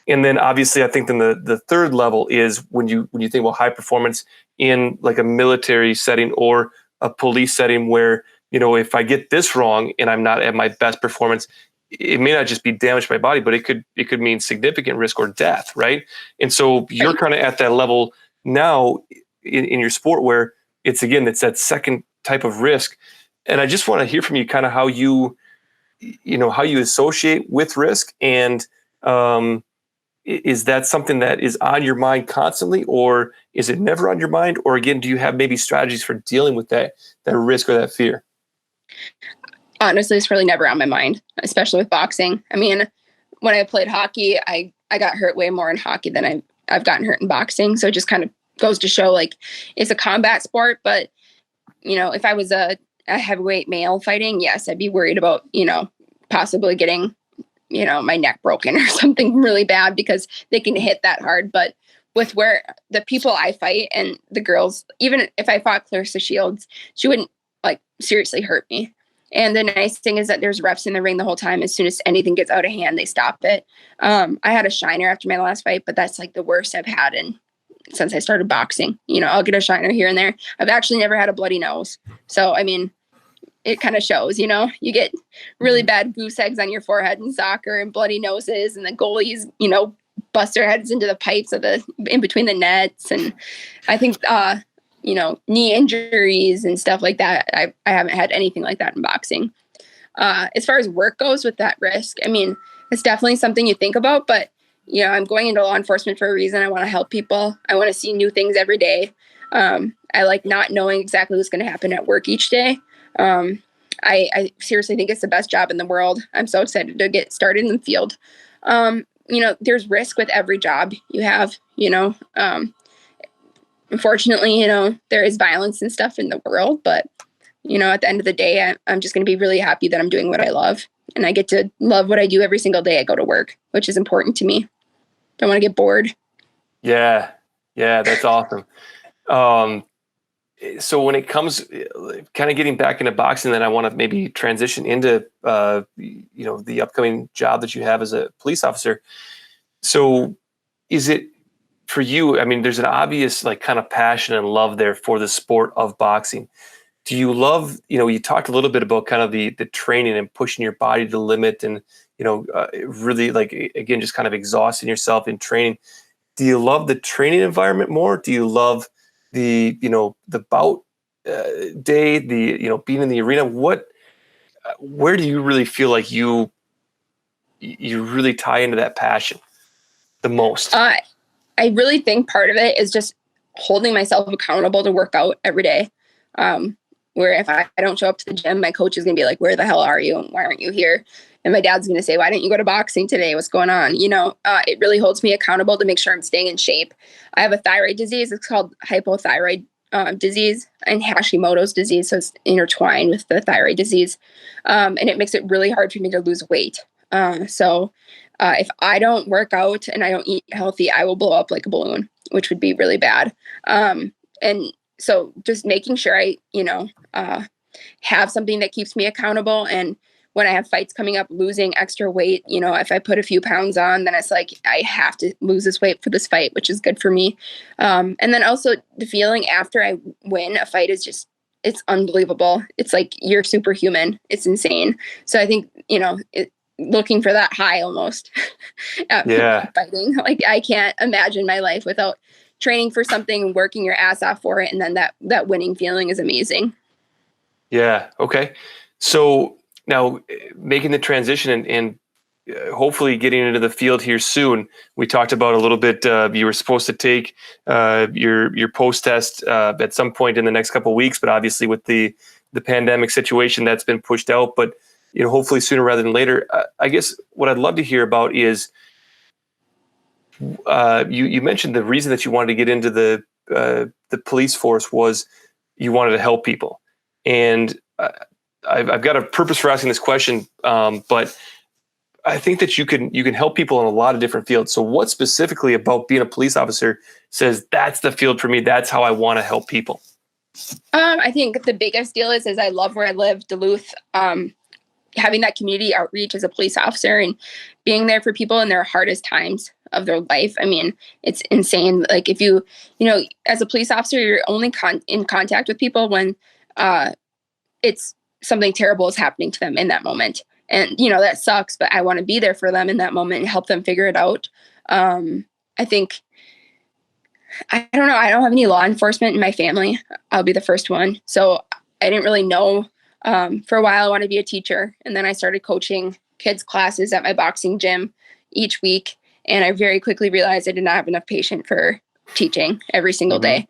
And then obviously I think then the third level is when you think about high performance in like a military setting or a police setting where, if I get this wrong and I'm not at my best performance, it may not just be damage to my body, but it could mean significant risk or death, right? And so you're kind of at that level now in your sport where it's that second type of risk. And I just want to hear from you kind of how you associate with risk, and is that something that is on your mind constantly, or is it never on your mind? Or again, do you have maybe strategies for dealing with that risk or that fear? Honestly, it's really never on my mind, especially with boxing. I mean, when I played hockey, I got hurt way more in hockey than I've gotten hurt in boxing. So it just kind of goes to show like it's a combat sport. But, if I was a heavyweight male fighting, yes, I'd be worried about, possibly getting, my neck broken or something really bad because they can hit that hard. But with where the people I fight and the girls, even if I fought Clarissa Shields, she wouldn't like seriously hurt me. And the nice thing is that there's refs in the ring the whole time. As soon as anything gets out of hand, they stop it. I had a shiner after my last fight, but that's like the worst I've had since I started boxing. I'll get a shiner here and there. I've actually never had a bloody nose. So, I mean, it kind of shows, you get really bad goose eggs on your forehead in soccer and bloody noses, and the goalies, bust their heads into the pipes in between the nets. And I think, knee injuries and stuff like that. I haven't had anything like that in boxing. As far as work goes with that risk, I mean, it's definitely something you think about, but I'm going into law enforcement for a reason. I want to help people. I want to see new things every day. I like not knowing exactly what's going to happen at work each day. I seriously think it's the best job in the world. I'm so excited to get started in the field. There's risk with every job you have, unfortunately, there is violence and stuff in the world, but, at the end of the day, I'm just going to be really happy that I'm doing what I love, and I get to love what I do every single day I go to work, which is important to me. Don't want to get bored. Yeah. That's awesome. So when it comes kind of getting back into boxing, then I want to maybe transition into, the upcoming job that you have as a police officer. So is it for you? I mean, there's an obvious like kind of passion and love there for the sport of boxing. Do you love, you talked a little bit about kind of the training and pushing your body to the limit and, really like, again, just kind of exhausting yourself in training. Do you love the training environment more? Do you love the bout day, being in the arena? Where do you really feel like you really tie into that passion the most? I really think part of it is just holding myself accountable to work out every day. Where if I don't show up to the gym, my coach is going to be like, where the hell are you? And why aren't you here? And my dad's going to say, why didn't you go to boxing today? What's going on? It really holds me accountable to make sure I'm staying in shape. I have a thyroid disease. It's called hypothyroid disease and Hashimoto's disease. So it's intertwined with the thyroid disease. And it makes it really hard for me to lose weight. So if I don't work out and I don't eat healthy, I will blow up like a balloon, which would be really bad. And so just making sure I, have something that keeps me accountable. And when I have fights coming up, losing extra weight, if I put a few pounds on, then it's like, I have to lose this weight for this fight, which is good for me. And then also the feeling after I win a fight is just, it's unbelievable. It's like, you're superhuman. It's insane. So I think, looking for that high almost fighting. Like, I can't imagine my life without training for something and working your ass off for it. And then that winning feeling is amazing. Yeah. Okay. So now making the transition and hopefully getting into the field here soon. We talked about a little bit, you were supposed to take your post-test at some point in the next couple of weeks, but obviously with the pandemic situation, that's been pushed out. But hopefully sooner rather than later. I guess what I'd love to hear about is you mentioned the reason that you wanted to get into the police force was you wanted to help people. And I've got a purpose for asking this question, but I think that you can help people in a lot of different fields. So what specifically about being a police officer says that's the field for me? That's how I want to help people. I think the biggest deal is I love where I live, Duluth. Having that community outreach as a police officer and being there for people in their hardest times of their life. I mean, it's insane. Like if you as a police officer, you're only in contact with people when it's something terrible is happening to them in that moment. And, that sucks, but I want to be there for them in that moment and help them figure it out. I think, I don't know. I don't have any law enforcement in my family. I'll be the first one. So I didn't really know. For a while, I wanted to be a teacher. And then I started coaching kids' classes at my boxing gym each week. And I very quickly realized I did not have enough patience for teaching every single day.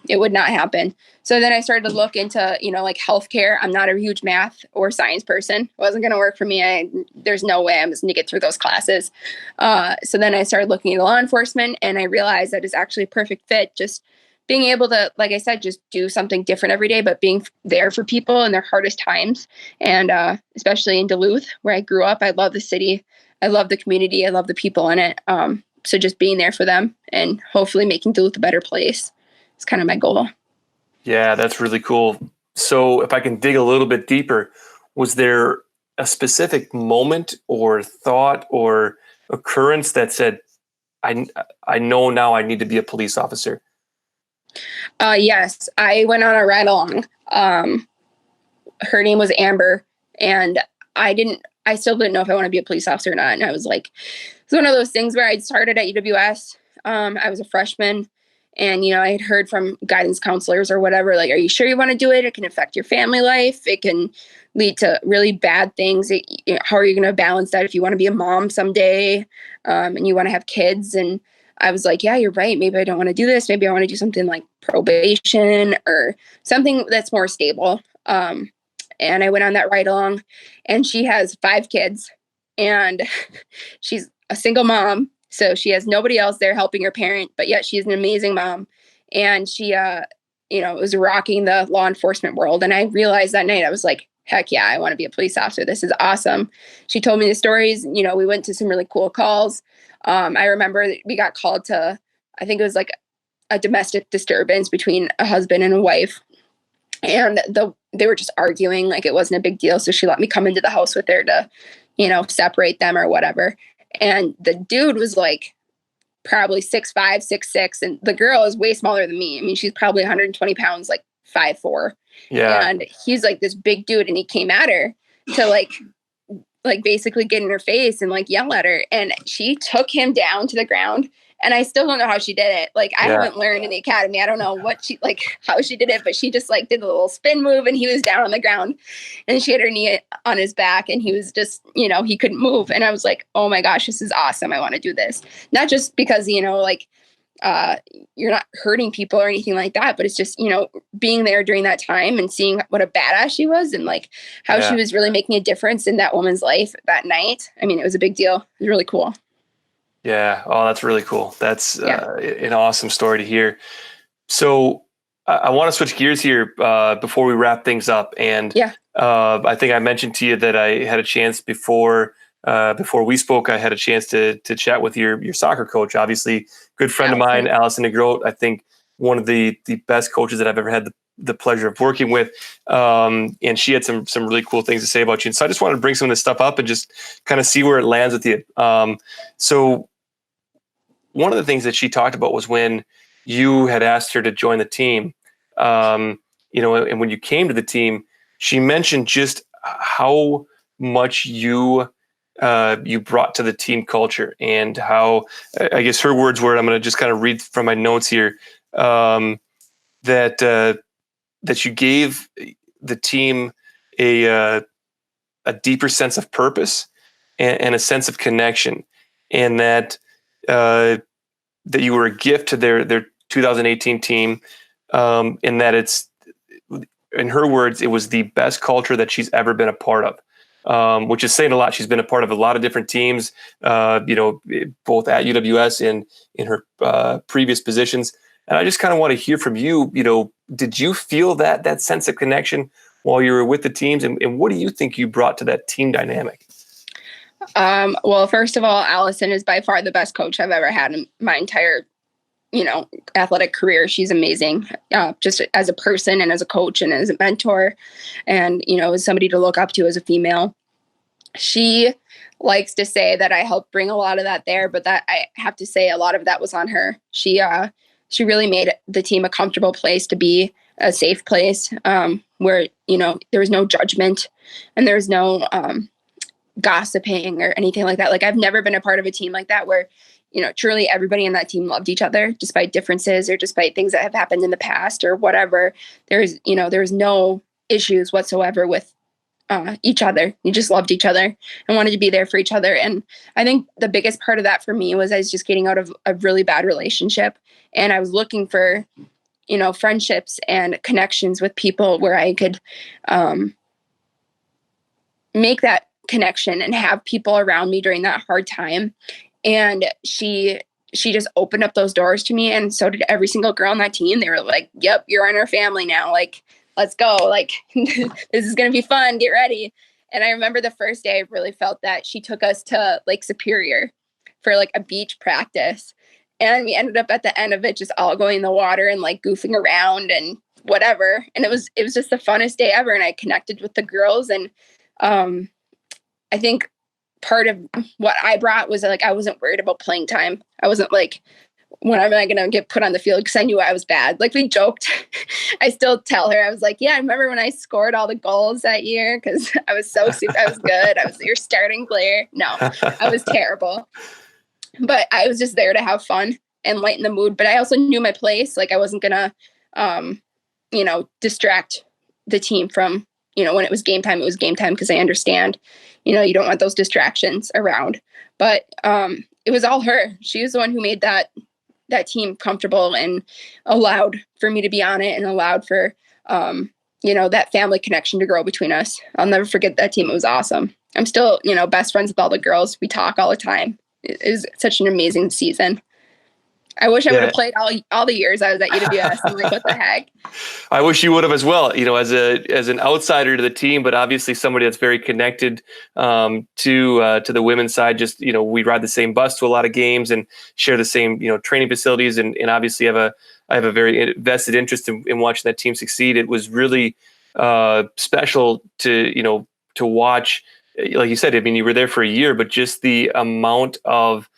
It would not happen. So then I started to look into, like healthcare. I'm not a huge math or science person. It wasn't going to work for me. There's no way I'm just going to get through those classes. So then I started looking into law enforcement and I realized that it's actually a perfect fit. Just being able to, like I said, just do something different every day, but being there for people in their hardest times. And especially in Duluth, where I grew up, I love the city. I love the community. I love the people in it. So just being there for them and hopefully making Duluth a better place is kind of my goal. Yeah, that's really cool. So if I can dig a little bit deeper, was there a specific moment or thought or occurrence that said, I know now I need to be a police officer? Yes, I went on a ride along. Her name was Amber, and I still didn't know if I want to be a police officer or not. And I was like, it's one of those things where I started at UWS. I was a freshman and, I had heard from guidance counselors or whatever, like, are you sure you want to do it? It can affect your family life. It can lead to really bad things. How are you going to balance that if you want to be a mom someday and you want to have kids? And I was like, yeah, you're right. Maybe I don't want to do this. Maybe I want to do something like probation or something that's more stable. And I went on that ride along and she has 5 kids and she's a single mom. So she has nobody else there helping her parent, but yet she's an amazing mom. And she, was rocking the law enforcement world. And I realized that night, I was like, heck yeah, I want to be a police officer. This is awesome. She told me the stories. We went to some really cool calls. I remember we got called to, I think it was like a domestic disturbance between a husband and a wife. And they were just arguing like it wasn't a big deal. So she let me come into the house with her to, separate them or whatever. And the dude was like probably 6'5", 6'6", and the girl is way smaller than me. I mean, she's probably 120 pounds, like 5'4". Yeah. And he's like this big dude, and he came at her to like basically get in her face and like yell at her. And she took him down to the ground. And I still don't know how she did it. Like, I haven't learned in the academy. I don't know how she did it, but she just like did a little spin move and he was down on the ground and she had her knee on his back and he was just, he couldn't move. And I was like, oh my gosh, this is awesome. I want to do this. Not just because, you're not hurting people or anything like that, but it's just, being there during that time and seeing what a badass she was and like how she was really making a difference in that woman's life that night. I mean, it was a big deal. It was really cool. Yeah. Oh, that's really cool. That's an awesome story to hear. So I want to switch gears here before we wrap things up. And I think I mentioned to you that I had a chance before we spoke, I had a chance to chat with your soccer coach, obviously good friend of mine, Allison DeGroat. I think one of the best coaches that I've ever had the pleasure of working with. And she had some really cool things to say about you. And so I just wanted to bring some of this stuff up and just kind of see where it lands with you. So one of the things that she talked about was when you had asked her to join the team, and when you came to the team, she mentioned just how much you brought to the team culture and how, I guess her words were, I'm going to just kind of read from my notes here, that you gave the team a deeper sense of purpose and a sense of connection, and that you were a gift to their 2018 team, and that it's, in her words, it was the best culture that she's ever been a part of, which is saying a lot. She's been a part of a lot of different teams, both at UWS and in her previous positions. And I just kind of want to hear from you, did you feel that sense of connection while you were with the teams? And what do you think you brought to that team dynamic? Well, first of all, Allison is by far the best coach I've ever had in my entire, athletic career. She's amazing, just as a person and as a coach and as a mentor and, as somebody to look up to as a female. She likes to say that I helped bring a lot of that there, but that I have to say a lot of that was on her. She really made the team a comfortable place to be, a safe place, where, there was no judgment and there was no, gossiping or anything like that. Like I've never been a part of a team like that where, truly everybody in that team loved each other despite differences or despite things that have happened in the past or whatever. There's no issues whatsoever with each other. You just loved each other and wanted to be there for each other. And I think the biggest part of that for me was I was just getting out of a really bad relationship and I was looking for, friendships and connections with people where I could make that connection and have people around me during that hard time. And she just opened up those doors to me. And so did every single girl on that team. They were like, yep, you're in our family now. Like, let's go. Like, this is going to be fun. Get ready. And I remember the first day I really felt that. She took us to Lake Superior for like a beach practice. And we ended up at the end of it, just all going in the water and like goofing around and whatever. And it was just the funnest day ever. And I connected with the girls. And I think part of what I brought was like, I wasn't worried about playing time. I wasn't like, when am I going to get put on the field? Because I knew I was bad. Like we joked. I still tell her, I was like, yeah, I remember when I scored all the goals that year because I was so super, I was good. I was your starting player. No, I was terrible. But I was just there to have fun and lighten the mood. But I also knew my place. Like I wasn't going to, distract the team from, when it was game time because I understand, you don't want those distractions around. But it was all her. She was the one who made that team comfortable and allowed for me to be on it and allowed for, that family connection to grow between us. I'll never forget that team. It was awesome. I'm still, best friends with all the girls. We talk all the time. It was such an amazing season. I wish I would have played all the years I was at UWS. I'm like, what the heck? I wish you would have as well, as an outsider to the team, but obviously somebody that's very connected to the women's side. Just, we ride the same bus to a lot of games and share the same, training facilities. And obviously I have a very vested interest in watching that team succeed. It was really special to watch. Like you said, I mean, you were there for a year, but just the amount of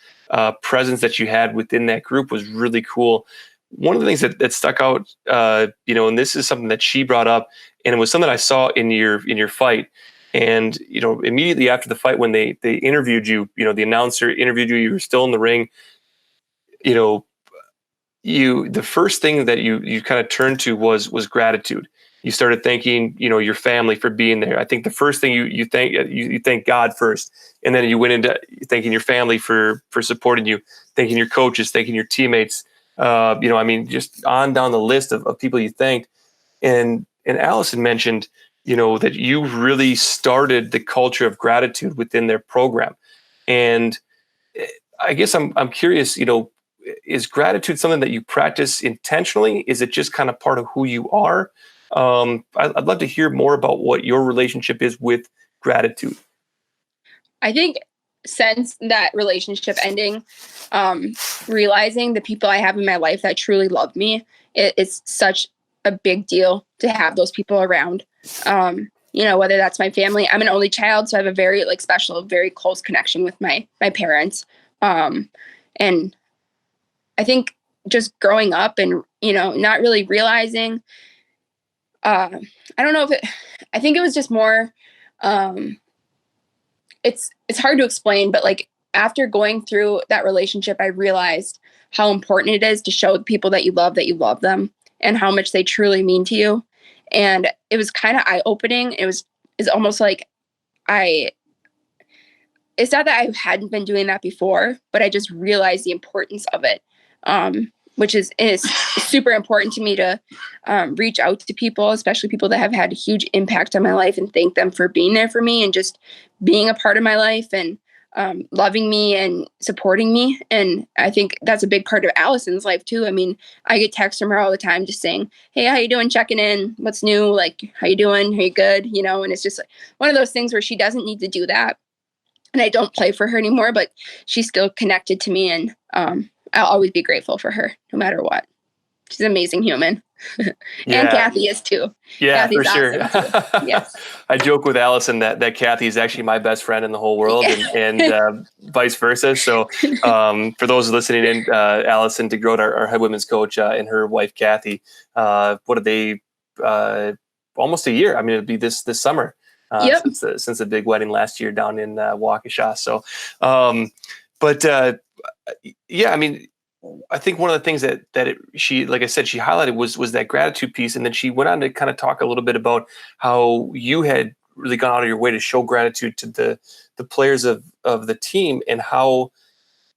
presence that you had within that group was really cool. One of the things that stuck out, and this is something that she brought up, and it was something I saw in your fight. And, immediately after the fight, when they interviewed you, the announcer interviewed you were still in the ring, the first thing that you kind of turned to was gratitude. You started thanking, your family for being there. I think the first thing you thank God first, and then you went into thanking your family for supporting you, thanking your coaches, thanking your teammates. I mean, just on down the list of people you thanked. And Allison mentioned, that you really started the culture of gratitude within their program. And I guess I'm curious, is gratitude something that you practice intentionally? Is it just kind of part of who you are? I'd love to hear more about what your relationship is with gratitude. I think since that relationship ending, realizing the people I have in my life that truly love me, it's such a big deal to have those people around. Whether that's my family. I'm an only child, so I have a very special, very close connection with my parents. And I think just growing up and, not really realizing, I don't know I think it was just more, it's hard to explain, but after going through that relationship, I realized how important it is to show the people that you love them and how much they truly mean to you. And it was kind of eye-opening. It's almost like it's not that I hadn't been doing that before, but I just realized the importance of it, which is super important to me to reach out to people, especially people that have had a huge impact on my life, and thank them for being there for me and just being a part of my life and loving me and supporting me. And I think that's a big part of Allison's life too. I mean, I get texts from her all the time just saying, hey, how you doing? Checking in. What's new? How you doing? Are you good? And it's just one of those things where she doesn't need to do that. And I don't play for her anymore, but she's still connected to me. And I'll always be grateful for her no matter what. She's an amazing human. And Kathy is too. Yeah, Kathy's for sure. Awesome. Yes. I joke with Allison that Kathy is actually my best friend in the whole world, and vice versa. So for those listening in, Allison DeGroat, our head women's coach, and her wife Kathy, what are they? Almost a year. I mean, it'll be this summer since the big wedding last year down in Waukesha. So, I mean, I think one of the things that she, like I said, she highlighted was that gratitude piece. And then she went on to kind of talk a little bit about how you had really gone out of your way to show gratitude to the players of the team, and how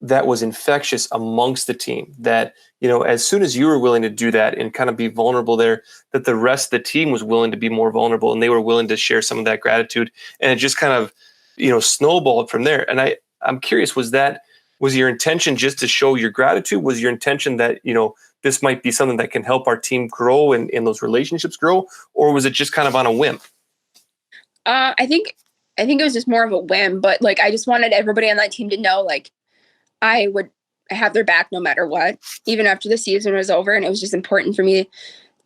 that was infectious amongst the team. That, as soon as you were willing to do that and kind of be vulnerable there, that the rest of the team was willing to be more vulnerable, and they were willing to share some of that gratitude. And it just kind of, snowballed from there. And I'm curious, was your intention just to show your gratitude? Was your intention that, this might be something that can help our team grow and those relationships grow? Or was it just kind of on a whim? I think it was just more of a whim, but I just wanted everybody on that team to know, I would have their back no matter what, even after the season was over. And it was just important for me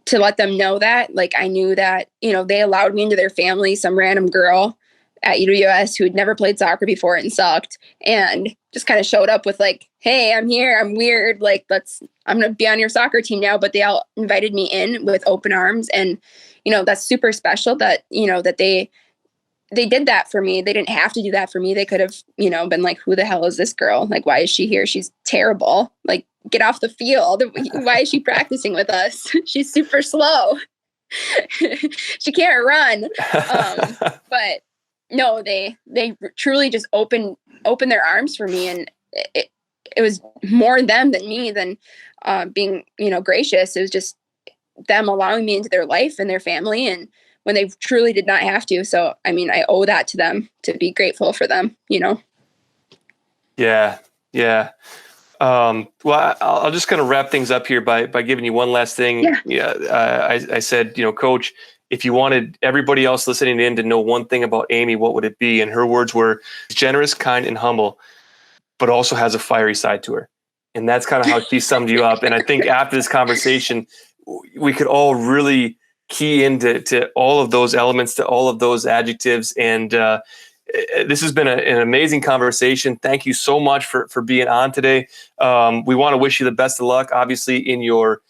to let them know that, I knew that, they allowed me into their family, some random girl at UWS who had never played soccer before and sucked, and just kind of showed up with hey, I'm here, I'm weird, I'm going to be on your soccer team now. But they all invited me in with open arms. And, that's super special that, that they did that for me. They didn't have to do that for me. They could have, been who the hell is this girl? Why is she here? She's terrible. Get off the field. Why is she practicing with us? She's super slow. She can't run. But no, they truly just opened their arms for me. And it was more them than me, than being, gracious. It was just them allowing me into their life and their family, and when they truly did not have to. So, I mean, I owe that to them, to be grateful for them, Yeah. Yeah. Well, I'll just kind of wrap things up here by giving you one last thing. Yeah. I said, Coach, if you wanted everybody else listening in to know one thing about Amy, what would it be? And her words were generous, kind, and humble, but also has a fiery side to her. And that's kind of how she summed you up. And I think after this conversation, we could all really key into all of those elements, to all of those adjectives. And this has been an amazing conversation. Thank you so much for being on today. We want to wish you the best of luck, obviously, in your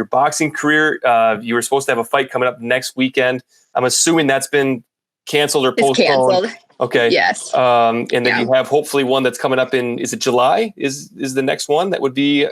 boxing career. You were supposed to have a fight coming up next weekend. I'm assuming that's been canceled or postponed. Canceled. Okay. Yes. And then you have hopefully one that's coming up is it July? Is the next one that would be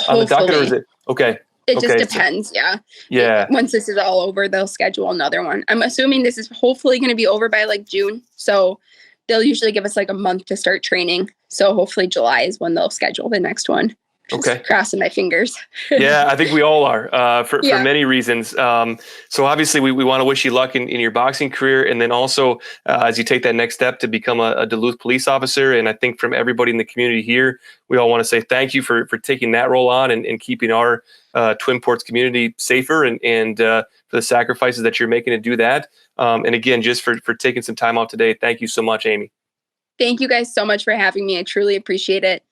on the docket, or is it? Okay. It just depends. Yeah. Yeah. Once this is all over, they'll schedule another one. I'm assuming this is hopefully going to be over by June. So they'll usually give us a month to start training. So hopefully July is when they'll schedule the next one. Just crossing my fingers. Yeah, I think we all are for many reasons. So obviously we want to wish you luck in your boxing career. And then also as you take that next step to become a Duluth police officer. And I think from everybody in the community here, we all want to say thank you for taking that role on and keeping our Twin Ports community safer and for the sacrifices that you're making to do that. And again, just for taking some time out today. Thank you so much, Amy. Thank you guys so much for having me. I truly appreciate it.